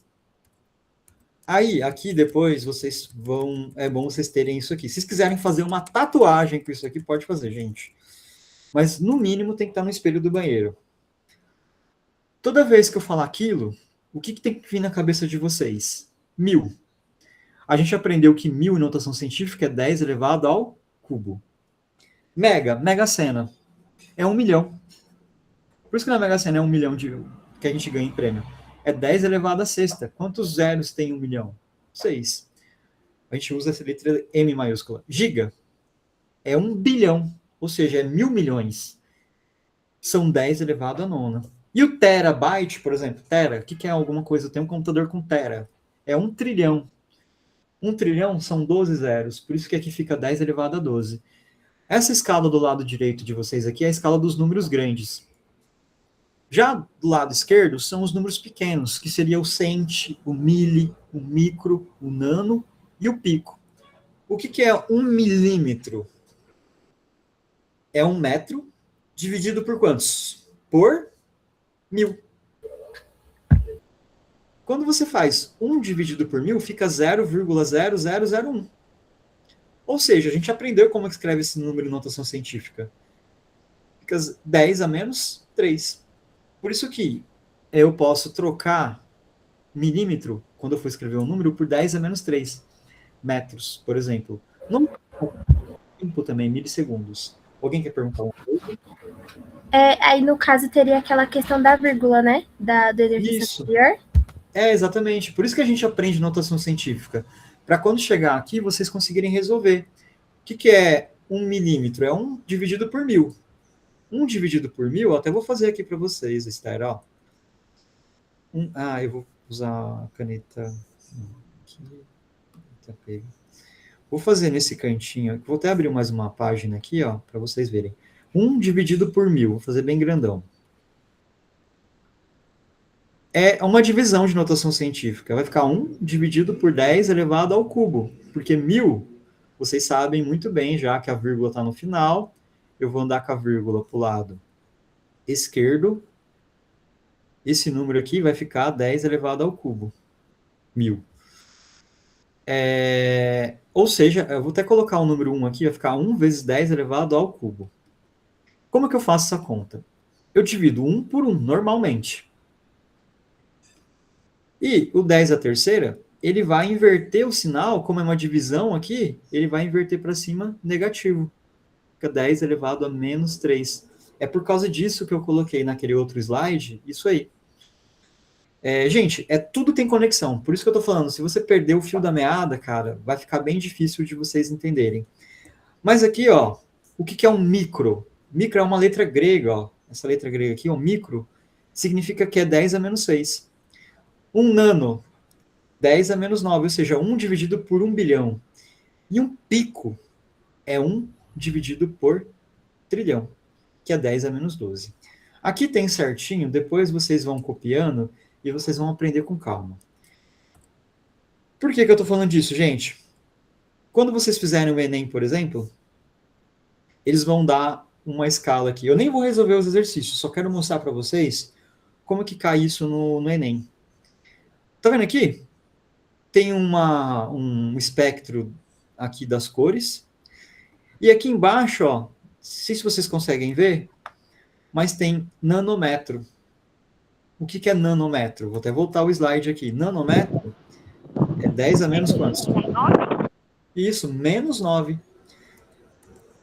Aí, aqui depois, vocês vão... É bom vocês terem isso aqui. Se vocês quiserem fazer uma tatuagem com isso aqui, pode fazer, gente. Mas, no mínimo, tem que estar no espelho do banheiro. Toda vez que eu falar aquilo, o que tem que vir na cabeça de vocês? 1000. A gente aprendeu que 1000 em notação científica é 10 elevado ao cubo. Mega Sena. É 1 milhão. Por isso que na Mega Sena é 1 milhão que a gente ganha em prêmio. É 10 elevado à sexta. Quantos zeros tem 1 milhão? 6. A gente usa essa letra M maiúscula. Giga é 1 bilhão. Ou seja, é 1.000 milhões. São 10 elevado à nona. E o terabyte, por exemplo, tera, o que é alguma coisa? Eu tenho um computador com tera. É 1 trilhão. 1 trilhão são 12 zeros. Por isso que aqui fica 10 elevado a 12. Essa escala do lado direito de vocês aqui é a escala dos números grandes. Já do lado esquerdo são os números pequenos, que seria o cent, o mili, o micro, o nano e o pico. O que é 1 milímetro? É 1 metro dividido por quantos? Por 1000. Quando você faz 1 dividido por 1000, fica 0,0001. Ou seja, a gente aprendeu como escreve esse número em notação científica. Fica 10 a menos 3. Por isso que eu posso trocar milímetro, quando eu for escrever um número, por 10 a menos 3 metros, por exemplo. No tempo também, milissegundos. Alguém quer perguntar uma coisa? Aí, no caso, teria aquela questão da vírgula, né? Do exercício anterior. Exatamente. Por isso que a gente aprende notação científica. Para quando chegar aqui, vocês conseguirem resolver. O que é 1 milímetro? É 1 dividido por 1000. 1 dividido por 1000, até vou fazer aqui para vocês, Esther, ó. Eu vou usar a caneta aqui. Vou fazer nesse cantinho, vou até abrir mais uma página aqui, ó, para vocês verem. 1 dividido por 1000, vou fazer bem grandão. É uma divisão de notação científica. Vai ficar 1 dividido por 10 elevado ao cubo. Porque 1000, vocês sabem muito bem já que a vírgula está no final. Eu vou andar com a vírgula para o lado esquerdo. Esse número aqui vai ficar 10 elevado ao cubo. 1000. Ou seja, eu vou até colocar o número 1 aqui, vai ficar 1 vezes 10 elevado ao cubo. Como é que eu faço essa conta? Eu divido 1 por 1, normalmente. E o 10 à terceira, ele vai inverter o sinal, como é uma divisão aqui, ele vai inverter para cima negativo. Fica 10 elevado a menos 3. É por causa disso que eu coloquei naquele outro slide, isso aí. Gente, tudo tem conexão. Por isso que eu tô falando, se você perder o fio da meada, cara, vai ficar bem difícil de vocês entenderem. Mas aqui, ó, o que é um micro? Micro é uma letra grega, ó. Essa letra grega aqui, ó, micro, significa que é 10 a menos 6. Um nano, 10 a menos 9, ou seja, 1 dividido por 1 bilhão. E um pico é 1 dividido por trilhão. que é 10 a menos 12. Aqui tem certinho, depois vocês vão copiando e vocês vão aprender com calma. Por que eu estou falando disso, gente? Quando vocês fizerem o Enem, por exemplo, eles vão dar uma escala aqui. Eu nem vou resolver os exercícios, só quero mostrar para vocês como que cai isso no Enem. Tá vendo aqui? Tem um espectro aqui das cores. E aqui embaixo, ó, não sei se vocês conseguem ver, mas tem nanômetro. O que é nanômetro? Vou até voltar o slide aqui. Nanômetro é 10 a menos quantos? Isso, menos 9.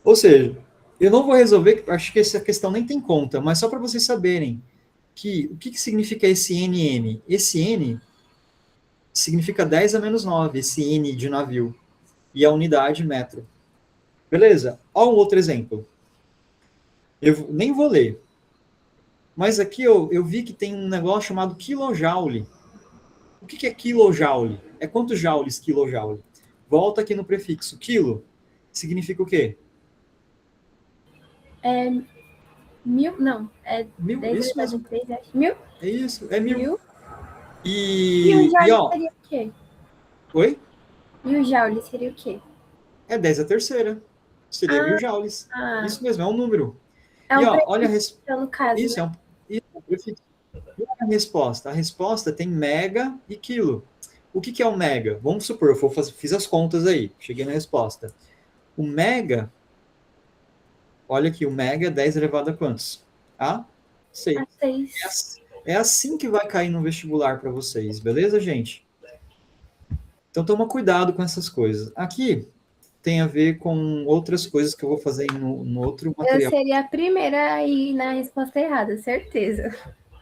Ou seja, eu não vou resolver, acho que essa questão nem tem conta, mas só para vocês saberem que o que significa esse NM? Esse N significa 10 a menos 9, esse N de navio. E a unidade metro. Beleza? Olha um outro exemplo. Eu nem vou ler. Mas aqui eu vi que tem um negócio chamado quilojoule. O que é quilojoule? É quantos joules quilojoule? Volta aqui no prefixo. Quilo significa o quê? É 1000, não, é Mil, 10 isso elevado mesmo. a 3, acho. 1000? É isso, é 1000. 1000? E o joule ó, seria o quê? oi? E o joule seria o quê? É 10 a terceira. Seria 1000 joules. Isso mesmo, é um número. É um E ó, olha a prefixo, no caso, isso, né? isso é um prefixo. E olha a resposta. A resposta tem mega e quilo. O que é o mega? Vamos supor, fiz as contas aí, cheguei na resposta. O mega, olha aqui, o mega é 10 elevado a quantos? A 6. A 6. É assim que vai cair no vestibular para vocês, beleza, gente? Então toma cuidado com essas coisas. Aqui tem a ver com outras coisas que eu vou fazer no outro Eu material. seria a primeira a ir na resposta errada, certeza.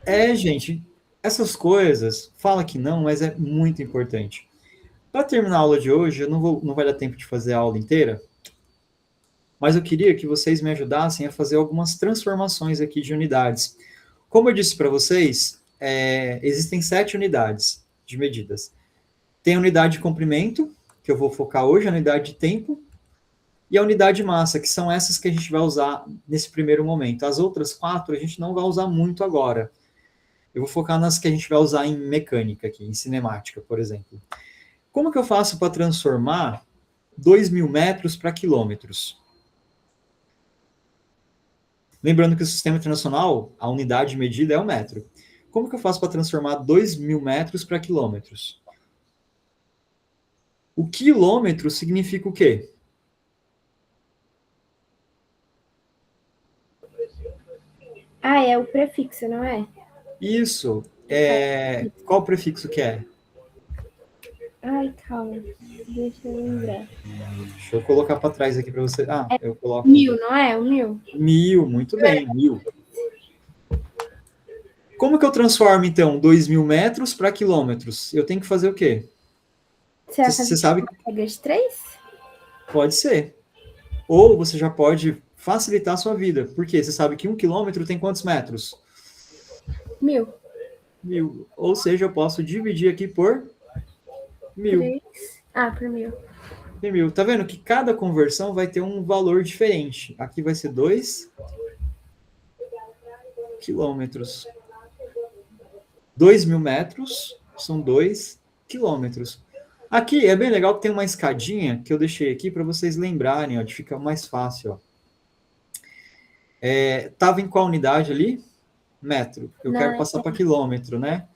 É, gente, essas coisas, fala que não, mas é muito importante. Para terminar a aula de hoje, eu não vai dar tempo de fazer a aula inteira, mas eu queria que vocês me ajudassem a fazer algumas transformações aqui de unidades. Como eu disse para vocês, existem 7 unidades de medidas. Tem a unidade de comprimento, que eu vou focar hoje, a unidade de tempo, e a unidade de massa, que são essas que a gente vai usar nesse primeiro momento. As outras 4 a gente não vai usar muito agora. Eu vou focar nas que a gente vai usar em mecânica aqui, em cinemática, por exemplo. Como que eu faço para transformar 2.000 metros para quilômetros? Lembrando que o sistema internacional, a unidade de medida é o metro. Como que eu faço para transformar 2.000 metros para quilômetros? O quilômetro significa o quê? É o prefixo, não é? Isso. Qual o prefixo que é? Ai, calma. Deixa eu lembrar. Deixa eu colocar para trás aqui para você. Eu coloco. 1000, não é? O 1000? 1000, muito bem, 1000. Como que eu transformo, então, 2.000 metros para quilômetros? Eu tenho que fazer o quê? Você vai fazer Você sabe? regra de 3? Pode ser. Ou você já pode facilitar a sua vida. Porque você sabe que 1 quilômetro tem quantos metros? 1000. 1000. Ou seja, eu posso dividir aqui por 1000. 3. Por 1000. Tem 1000. Tá vendo que cada conversão vai ter um valor diferente. Aqui vai ser 2 quilômetros. 2.000 metros são 2 quilômetros. Aqui é bem legal que tem uma escadinha que eu deixei aqui para vocês lembrarem, ó, de ficar mais fácil. Ó. Tava em qual unidade ali? Metro. Eu quero passar para quilômetro, né?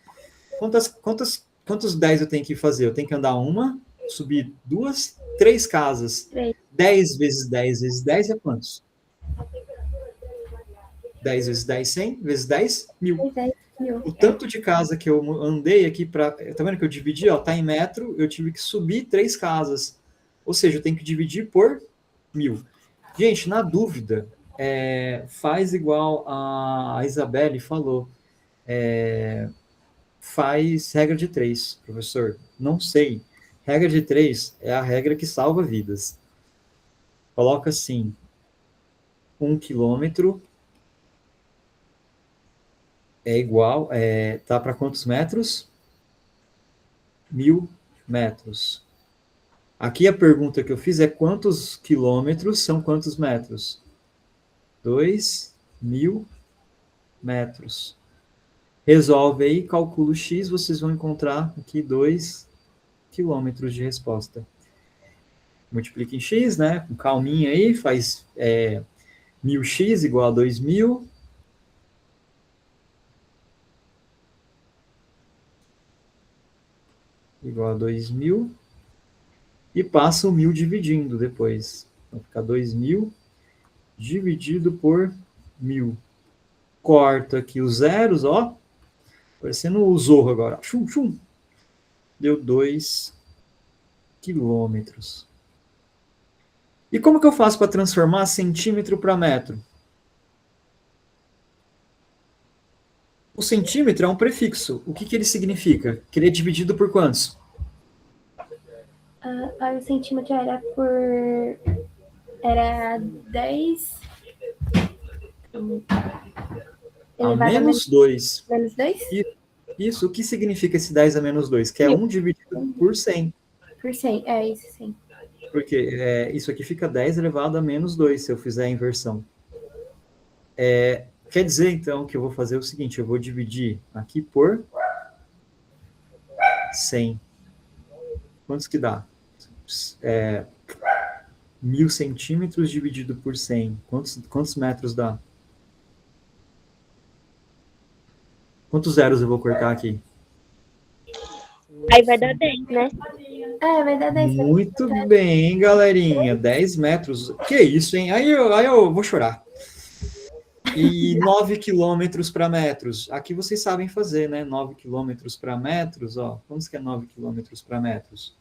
Quantos 10 eu tenho que fazer? Eu tenho que andar uma, subir 2, 3 casas. 3. 10 vezes 10 vezes 10 é quantos? 10 vezes 10, 100 vezes 10, 1000. 10.000. O tanto de casa que eu andei aqui para... Tá vendo que eu dividi? Ó, tá em metro, eu tive que subir 3 casas. Ou seja, eu tenho que dividir por 1000. Gente, na dúvida, faz igual a Isabelle falou. Faz regra de 3, professor. Não sei. Regra de 3 é a regra que salva vidas. Coloca assim, 1 quilômetro é igual, tá para quantos metros? 1000 metros. Aqui a pergunta que eu fiz é quantos quilômetros são quantos metros? 2 1000 metros. Resolve aí, calcula o x, vocês vão encontrar aqui 2 quilômetros de resposta. Multiplica em x, né? Com calminha aí, faz 1000x igual a 2000. Igual a 2000. E passa o 1000 dividindo depois. Vai ficar 2000 dividido por 1000. Corta aqui os zeros, ó. Parecendo o Zorro agora. Chum, chum. Deu 2 quilômetros. E como que eu faço para transformar centímetro para metro? O centímetro é um prefixo. O que ele significa? Que ele é dividido por quantos? O centímetro era 10 A menos 2. Menos 2? Isso, o que significa esse 10 a menos 2? Que é 1 dividido por 100. Por 100, isso sim. Porque isso aqui fica 10 elevado a menos 2, se eu fizer a inversão. Quer dizer, então, que eu vou fazer o seguinte, eu vou dividir aqui por 100. Quantos que dá? 1000 centímetros dividido por 100. Quantos metros dá? Quantos zeros eu vou cortar aqui? Aí vai dar 10, né? Vai dar 10. Muito bem, galerinha. 10 metros. Que isso, hein? Aí eu vou chorar. E 9 quilômetros para metros. Aqui vocês sabem fazer, né? 9 quilômetros para metros, ó. Quantos que é 9 quilômetros para metros?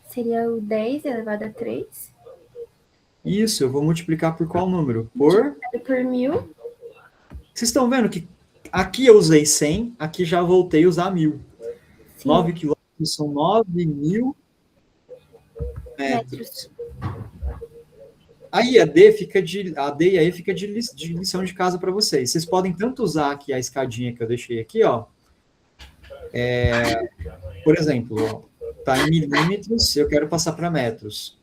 Seria o 10 elevado a 3. Isso, eu vou multiplicar por qual número? Por 1000. Vocês estão vendo que aqui eu usei 100, aqui já voltei a usar 1000. Sim. 9 quilômetros são 9.000 metros. Aí a D e a E fica de lição de casa para vocês. Vocês podem tanto usar aqui a escadinha que eu deixei aqui, ó. Por exemplo, ó, tá em milímetros, eu quero passar para metros.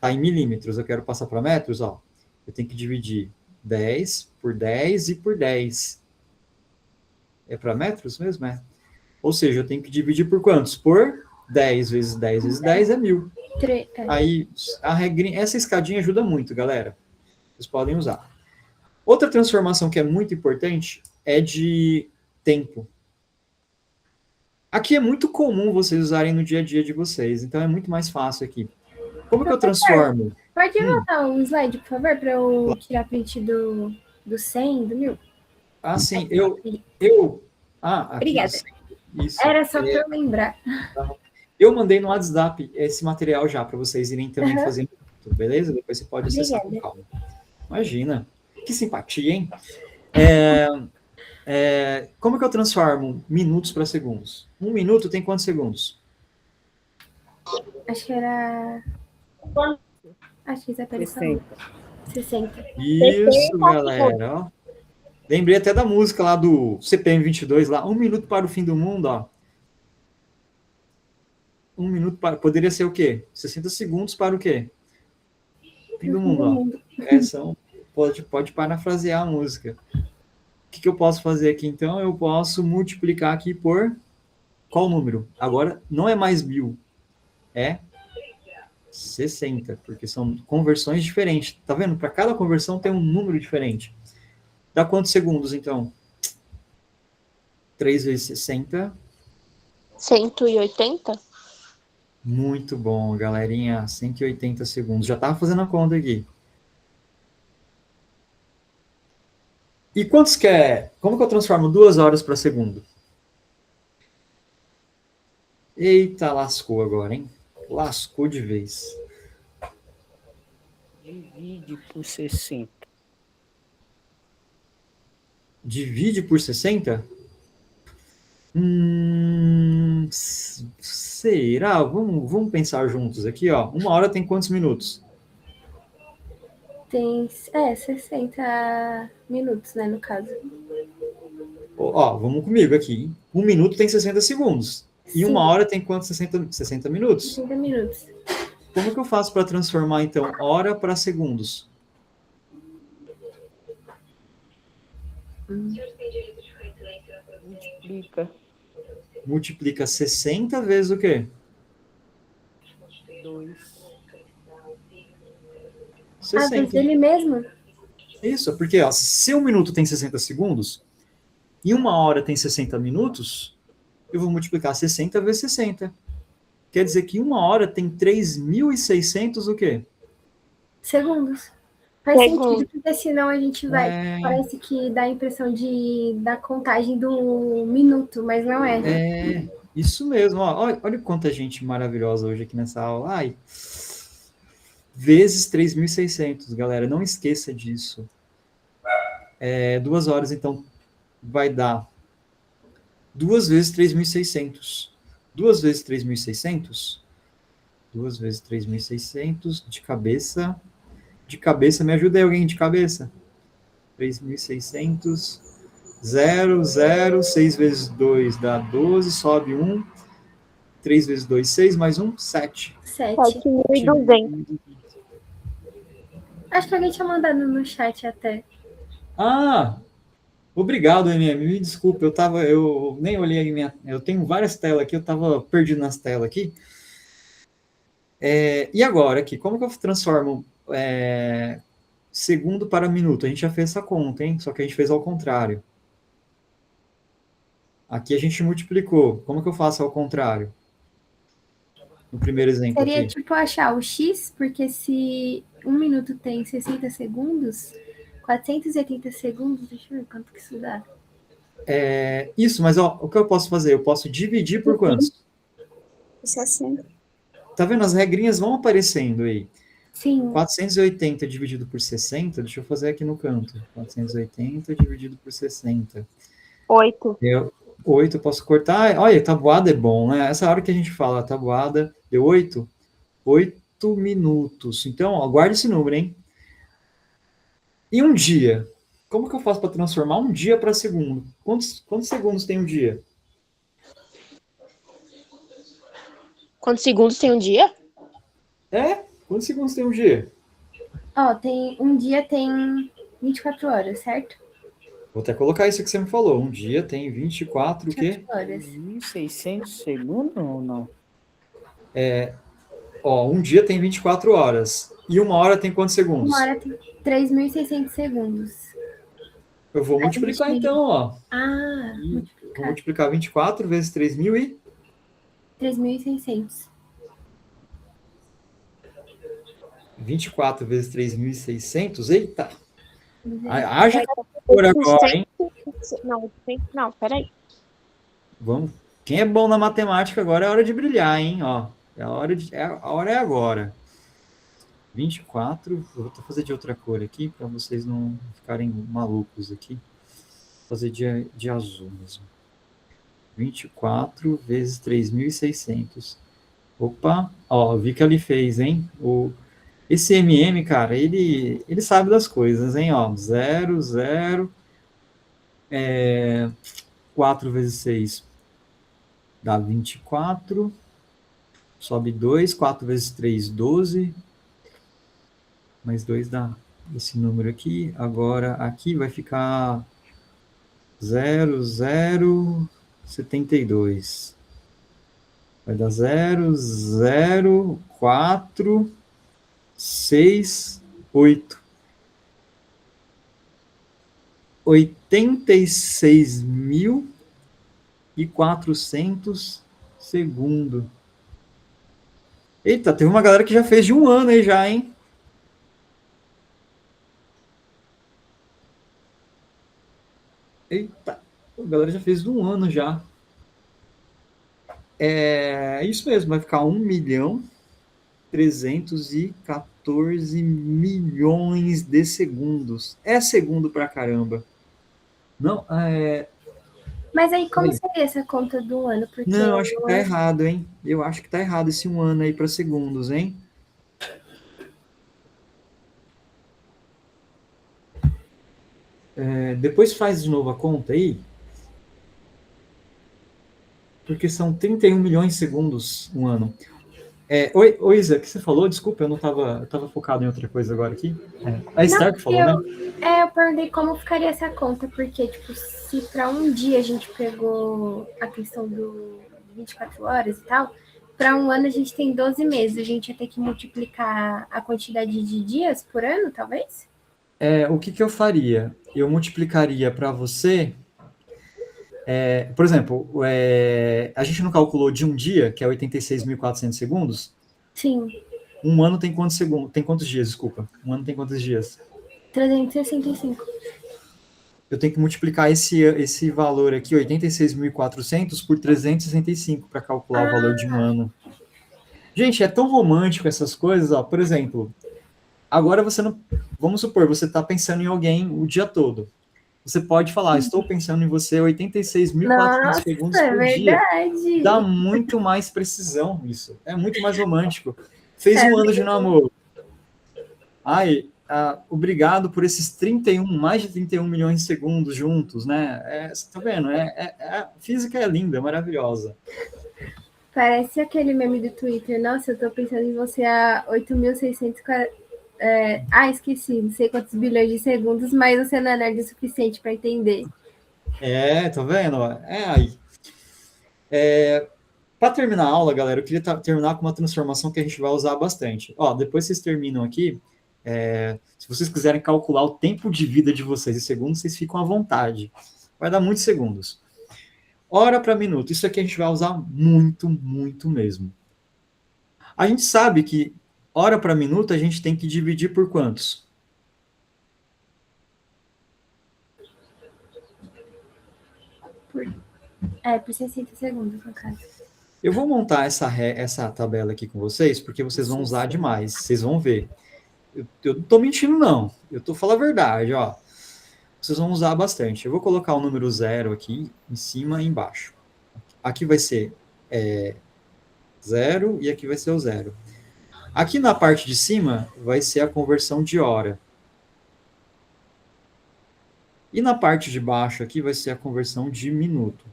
Tá em milímetros, eu quero passar para metros, ó. Eu tenho que dividir 10 por 10 e por 10. É para metros mesmo? Ou seja, eu tenho que dividir por quantos? Por 10 vezes 10 vezes 10 é 1000. Aí, essa escadinha ajuda muito, galera. Vocês podem usar. Outra transformação que é muito importante é de tempo. Aqui é muito comum vocês usarem no dia a dia de vocês, então é muito mais fácil aqui. Como que eu transformo? Pode voltar o slide, por favor, para eu tirar print do 100, do 1000? Ah, sim. Obrigada. Isso. Era só para eu lembrar. Eu mandei no WhatsApp esse material já para vocês irem também fazendo, beleza? Depois você pode acessar com calma. Imagina. Que simpatia, hein? Como que eu transformo minutos para segundos? 1 minuto tem quantos segundos? Acho que era... Acho que Isabela falou. 60. Isso, galera. Ó. Lembrei até da música lá do CPM 22, lá. 1 minuto para o fim do mundo, ó. 1 minuto para... Poderia ser o quê? 60 segundos para o quê? Fim do mundo, ó. Pode parafrasear a música. O que eu posso fazer aqui, então? Eu posso multiplicar aqui por... Qual número? Agora, não é mais 1000. É 60, porque são conversões diferentes. Tá vendo? Para cada conversão tem um número diferente. Dá quantos segundos, então? 3 vezes 60. 180? Muito bom, galerinha. 180 segundos. Já estava fazendo a conta aqui. E quantos que é? Como que eu transformo 2 horas para segundo? Eita, lascou agora, hein? Lascou de vez. Divide por 60. Divide por 60? Será? Vamos pensar juntos aqui, ó. 1 hora tem quantos minutos? Tem 60 minutos, né, no caso. Ó, vamos comigo aqui. 1 minuto tem 60 segundos. E 1 hora tem quantos 60 minutos? 60 minutos. Como que eu faço para transformar, então, hora para segundos? Multiplica Multiplica 60 vezes o quê? 2. Às vezes 60. ele mesmo? Isso, porque ó, se um minuto tem 60 segundos e uma hora tem 60 minutos, eu vou multiplicar 60 vezes 60. Quer dizer que uma hora tem 3.600 o quê? Segundos. Faz Segundo. sentido, porque senão a gente vai. É. Parece que dá a impressão da contagem do minuto, mas não é. É, isso mesmo. Ó, olha quanta gente maravilhosa hoje aqui nessa aula. Ai, vezes 3.600, galera. Não esqueça disso. 2 horas, então, vai dar 2 vezes 3.600. 2 vezes 3.600. 2 vezes 3.600 de cabeça. De cabeça, me ajuda aí alguém de cabeça. 3.600. 0, 0, 6 vezes 2 dá 12, sobe 1. 3 vezes 2, 6, mais 1, 7. 7. 7.200. Acho que alguém tinha mandado no chat até. Ah, obrigado, MM. Me desculpa, eu nem olhei a minha. Eu tenho várias telas aqui, eu estava perdido nas telas aqui. E agora aqui, como que eu transformo segundo para minuto? A gente já fez essa conta, hein? Só que a gente fez ao contrário. Aqui a gente multiplicou. Como que eu faço ao contrário? No primeiro exemplo Seria aqui. tipo achar o X, porque se um minuto tem 60 segundos, 480 segundos, deixa eu ver quanto que isso dá. Isso, mas ó, o que eu posso fazer? Eu posso dividir por quantos? 60. Tá vendo? As regrinhas vão aparecendo aí. Sim. 480 dividido por 60, deixa eu fazer aqui no canto. 480 dividido por 60. 8. 8 eu posso cortar. Olha, tabuada é bom, né? Essa hora que a gente fala, tabuada deu 8. 8 minutos. Então, ó, guarda esse número, hein? E um dia? Como que eu faço para transformar um dia para segundo? Quantos segundos tem um dia? Quantos segundos tem um dia? Quantos segundos tem um dia? Ó, um dia tem 24 horas, certo? Vou até colocar isso que você me falou. Um dia tem 24 o quê? Horas. 1.600 segundos ou não? Um dia tem 24 horas. E uma hora tem quantos segundos? Uma hora tem 3.600 segundos. Eu vou multiplicar então, ó. Vou multiplicar 24 vezes 3.000 e... 3.600. 24 vezes 3.600, eita! Haja por agora, hein? Não, peraí. Vamos. Quem é bom na matemática agora é hora de brilhar, hein? Ó, a hora é agora. 24, eu vou fazer de outra cor aqui, para vocês não ficarem malucos aqui. Vou fazer de azul mesmo. 24 vezes 3.600. Opa, ó, vi que ele fez, hein? Esse MM, cara, ele sabe das coisas, hein? Ó, 0, 0, 4 vezes 6 dá 24, sobe 2, 4 vezes 3, 12, mais 2 dá esse número aqui. Agora, aqui vai ficar 0, 0, 72. Vai dar 0, 0, 4, 6, 8. 86.400 segundos. Eita, teve uma galera que já fez de um ano aí já, hein? Eita, a galera já fez de um ano já. É isso mesmo, vai ficar 1.314 milhões de segundos. É segundo pra caramba. Não, Mas aí como seria essa conta do ano? Porque não, acho que tá errado, hein? Eu acho que tá errado esse um ano aí para segundos, hein? Depois faz de novo a conta aí. Porque são 31 milhões de segundos um ano. Oi, Isa, o que você falou? Desculpa, eu tava focado em outra coisa agora aqui. A Star que falou, né? Eu perguntei como ficaria essa conta, porque, tipo, se para um dia a gente pegou a questão do 24 horas e tal, para um ano a gente tem 12 meses, a gente ia ter que multiplicar a quantidade de dias por ano, talvez? O que eu faria? Eu multiplicaria para você. Por exemplo, a gente não calculou de um dia, que é 86.400 segundos? Sim, Um ano tem quantos segundos? Tem quantos dias, desculpa? Um ano tem quantos dias? 365. Eu tenho que multiplicar esse valor aqui, 86.400, por 365 para calcular o valor de um ano. Gente, é tão romântico essas coisas, ó. Por exemplo, agora você não. Vamos supor, você está pensando em alguém o dia todo. Você pode falar, estou pensando em você 86.400 segundos por dia. Verdade. Dá muito mais precisão isso. É muito mais romântico. Fez um ano de namoro. Ai, obrigado por esses mais de 31 milhões de segundos juntos, né? Você tá vendo? A física é linda, maravilhosa. Parece aquele meme do Twitter. Nossa, eu tô pensando em você há 8.640. Esqueci, não sei quantos bilhões de segundos, mas você não é nerd o suficiente para entender. Tá vendo? Aí. Para terminar a aula, galera, eu queria terminar com uma transformação que a gente vai usar bastante. Ó, depois vocês terminam aqui. Se vocês quiserem calcular o tempo de vida de vocês em segundos, vocês ficam à vontade. Vai dar muitos segundos. Hora para minuto. Isso aqui a gente vai usar muito, muito mesmo. A gente sabe que hora para minuto a gente tem que dividir por quantos? Por 60 segundos, no caso. Eu vou montar essa tabela aqui com vocês, porque vocês vão usar demais. Vocês vão ver. Eu não tô mentindo, não. Eu tô falando a verdade, ó. Vocês vão usar bastante. Eu vou colocar o número 0 aqui, em cima e embaixo. Aqui vai ser 0 e aqui vai ser o 0. Aqui na parte de cima vai ser a conversão de hora. E na parte de baixo aqui vai ser a conversão de minuto.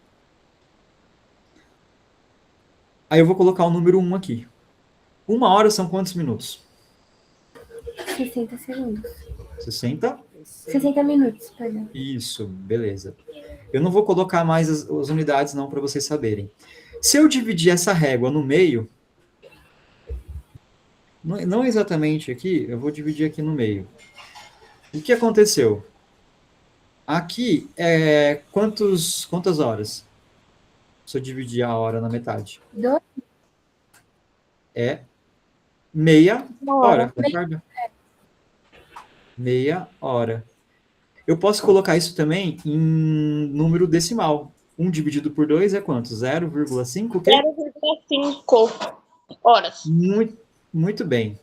Aí eu vou colocar o número 1 aqui. 1 hora são quantos minutos? 60 segundos. 60? 60 minutos, perdão. Isso, beleza. Eu não vou colocar mais as unidades não para vocês saberem. Se eu dividir essa régua no meio, não exatamente aqui, eu vou dividir aqui no meio. O que aconteceu? Aqui é quantas horas? Se eu dividir a hora na metade. 2. É meia hora, hora. concorda? Meia hora. Eu posso colocar isso também em número decimal. 1 dividido por 2 é quanto? 0,5? O quê? 0,5 horas. Muito bem.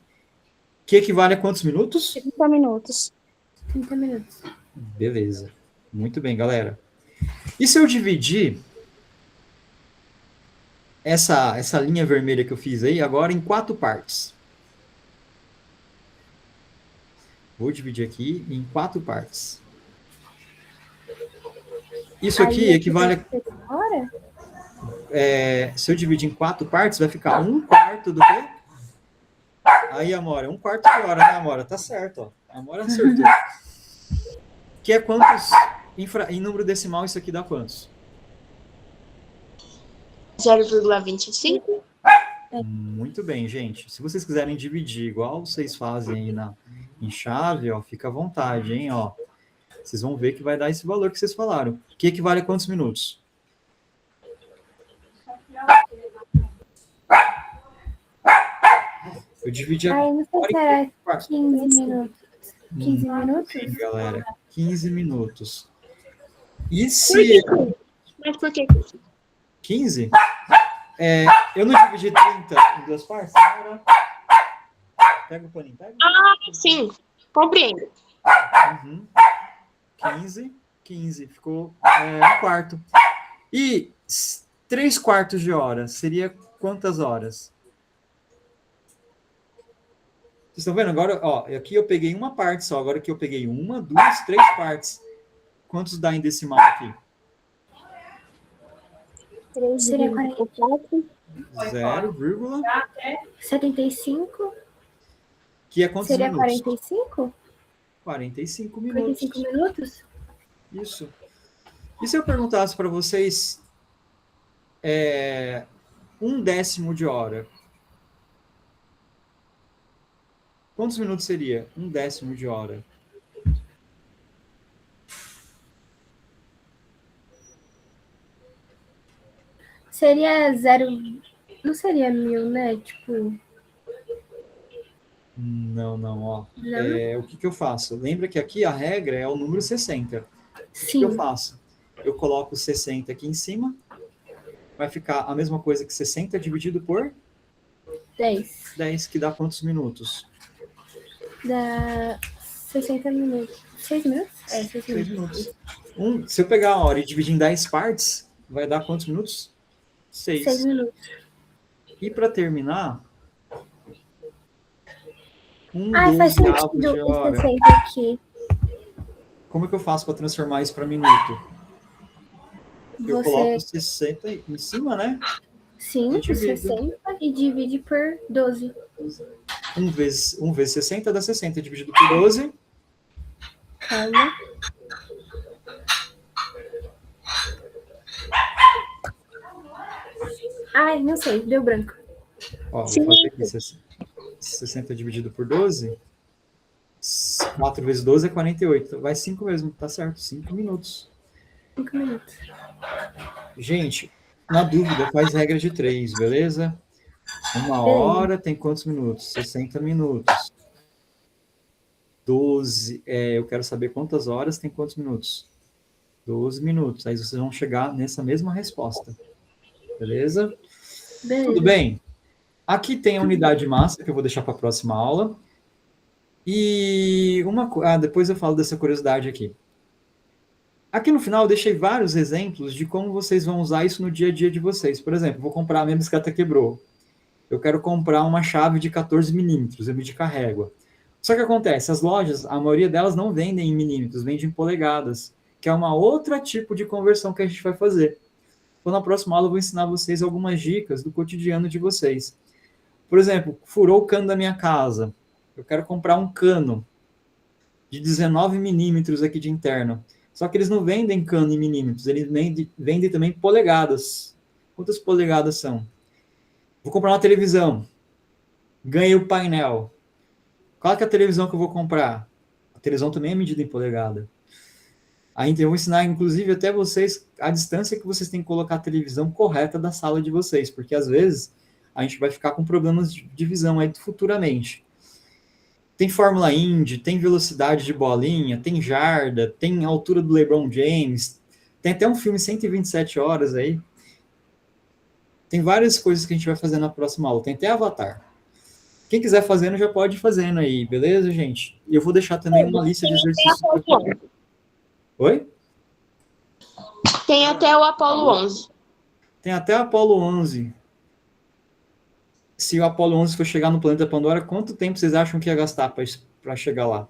Que equivale a quantos minutos? 30 minutos. 30 minutos. Beleza. Muito bem, galera. E se eu dividir essa linha vermelha que eu fiz aí agora em 4 partes? Vou dividir aqui em 4 partes. Isso aqui equivale a... Hora? Se eu dividir em 4 partes, vai ficar 1/4 do quê? Aí, Amora, 1/4 de hora, né, Amora? Tá certo, ó. A Amora acertou. Que é quantos... Em número decimal, isso aqui dá quantos? 0,25. Muito bem, gente. Se vocês quiserem dividir igual vocês fazem aí em chave, ó, fica à vontade, hein, ó. Vocês vão ver que vai dar esse valor que vocês falaram. Que equivale a quantos minutos? Eu dividi a Não sei se era 15 minutos. 15 Sim, minutos? galera. 15 minutos. E se... Mas por que? 15? Eu não dividi 30 em 2 partes? Pega o paninho, pega. Sim, compreendo. Uhum. 15. Ficou 1/4. E 3/4 de hora seria quantas horas? Vocês estão vendo? Agora, ó, aqui eu peguei uma parte só. Agora aqui eu peguei 1, 2, 3 partes. Quantos dá em decimal aqui? Seria 44. 0, 75? que é quantos Seria minutos? 45? 45 minutos. 45 minutos? Isso. E se eu perguntasse para vocês 1/10 de hora? Quantos minutos seria 1/10 de hora? Seria 0. Não seria 1000, né? Tipo. Não, ó. Não? O que eu faço? Lembra que aqui a regra é o número 60. O que eu Sim. faço? Eu coloco 60 aqui em cima, vai ficar a mesma coisa que 60 dividido por 10. 10, que dá quantos minutos? Dá 60 minutos. 6 minutos? 6 6 minutos. minutos. Se eu pegar a hora e dividir em 10 partes, vai dar quantos minutos? 6. 6 minutos. E para terminar, Faz 12º sentido de o hora. 60 aqui. Como é que eu faço para transformar isso para minuto? Eu coloco Você, 60 em cima, né? sim, E o divide. 60 e divide por 12. 1 vezes 60 dá 60, dividido por 12. Calma. Ai, não sei, deu branco. Ó, vou fazer aqui. 60 dividido por 12. 4 vezes 12 é 48. Vai 5 mesmo, tá certo. 5 minutos. 5 minutos. Gente, na dúvida, faz regra de 3, beleza? 1 hora tem quantos minutos? 60 minutos. 12, eu quero saber quantas horas tem quantos minutos. 12 minutos. Aí vocês vão chegar nessa mesma resposta. Beleza? Beleza. Tudo bem? Aqui tem a unidade de massa, que eu vou deixar para a próxima aula. E depois eu falo dessa curiosidade aqui. Aqui no final eu deixei vários exemplos de como vocês vão usar isso no dia a dia de vocês. Por exemplo, vou comprar, a minha bicicleta quebrou. Eu quero comprar uma chave de 14 milímetros, eu medir com a régua. Só que acontece, as lojas, a maioria delas não vendem em milímetros, vendem em polegadas, que é uma outra tipo de conversão que a gente vai fazer. Então, na próxima aula eu vou ensinar vocês algumas dicas do cotidiano de vocês. Por exemplo, furou o cano da minha casa. Eu quero comprar um cano de 19 milímetros aqui de interno. Só que eles não vendem cano em milímetros, eles vendem também polegadas. Quantas polegadas são? Vou comprar uma televisão. Ganhei o painel. Qual é a televisão que eu vou comprar? A televisão também é medida em polegada. Aí então, eu vou ensinar, inclusive, até vocês a distância que vocês têm que colocar a televisão correta da sala de vocês, porque às vezes a gente vai ficar com problemas de visão aí futuramente. Tem Fórmula Indy, tem velocidade de bolinha, tem jarda, tem altura do LeBron James, tem até um filme 127 horas aí. Tem várias coisas que a gente vai fazer na próxima aula, tem até Avatar. Quem quiser fazendo, já pode ir fazendo aí, beleza, gente? E eu vou deixar também uma lista de exercícios. Oi? Tem até o Apollo 11. Tem até o Apollo 11. Se o Apollo 11 for chegar no planeta Pandora, quanto tempo vocês acham que ia gastar para chegar lá?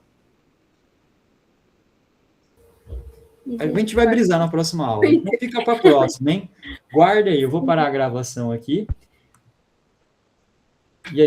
A gente vai brisar na próxima aula. Então fica para a próxima, hein? Guarda aí, eu vou parar a gravação aqui. E aí?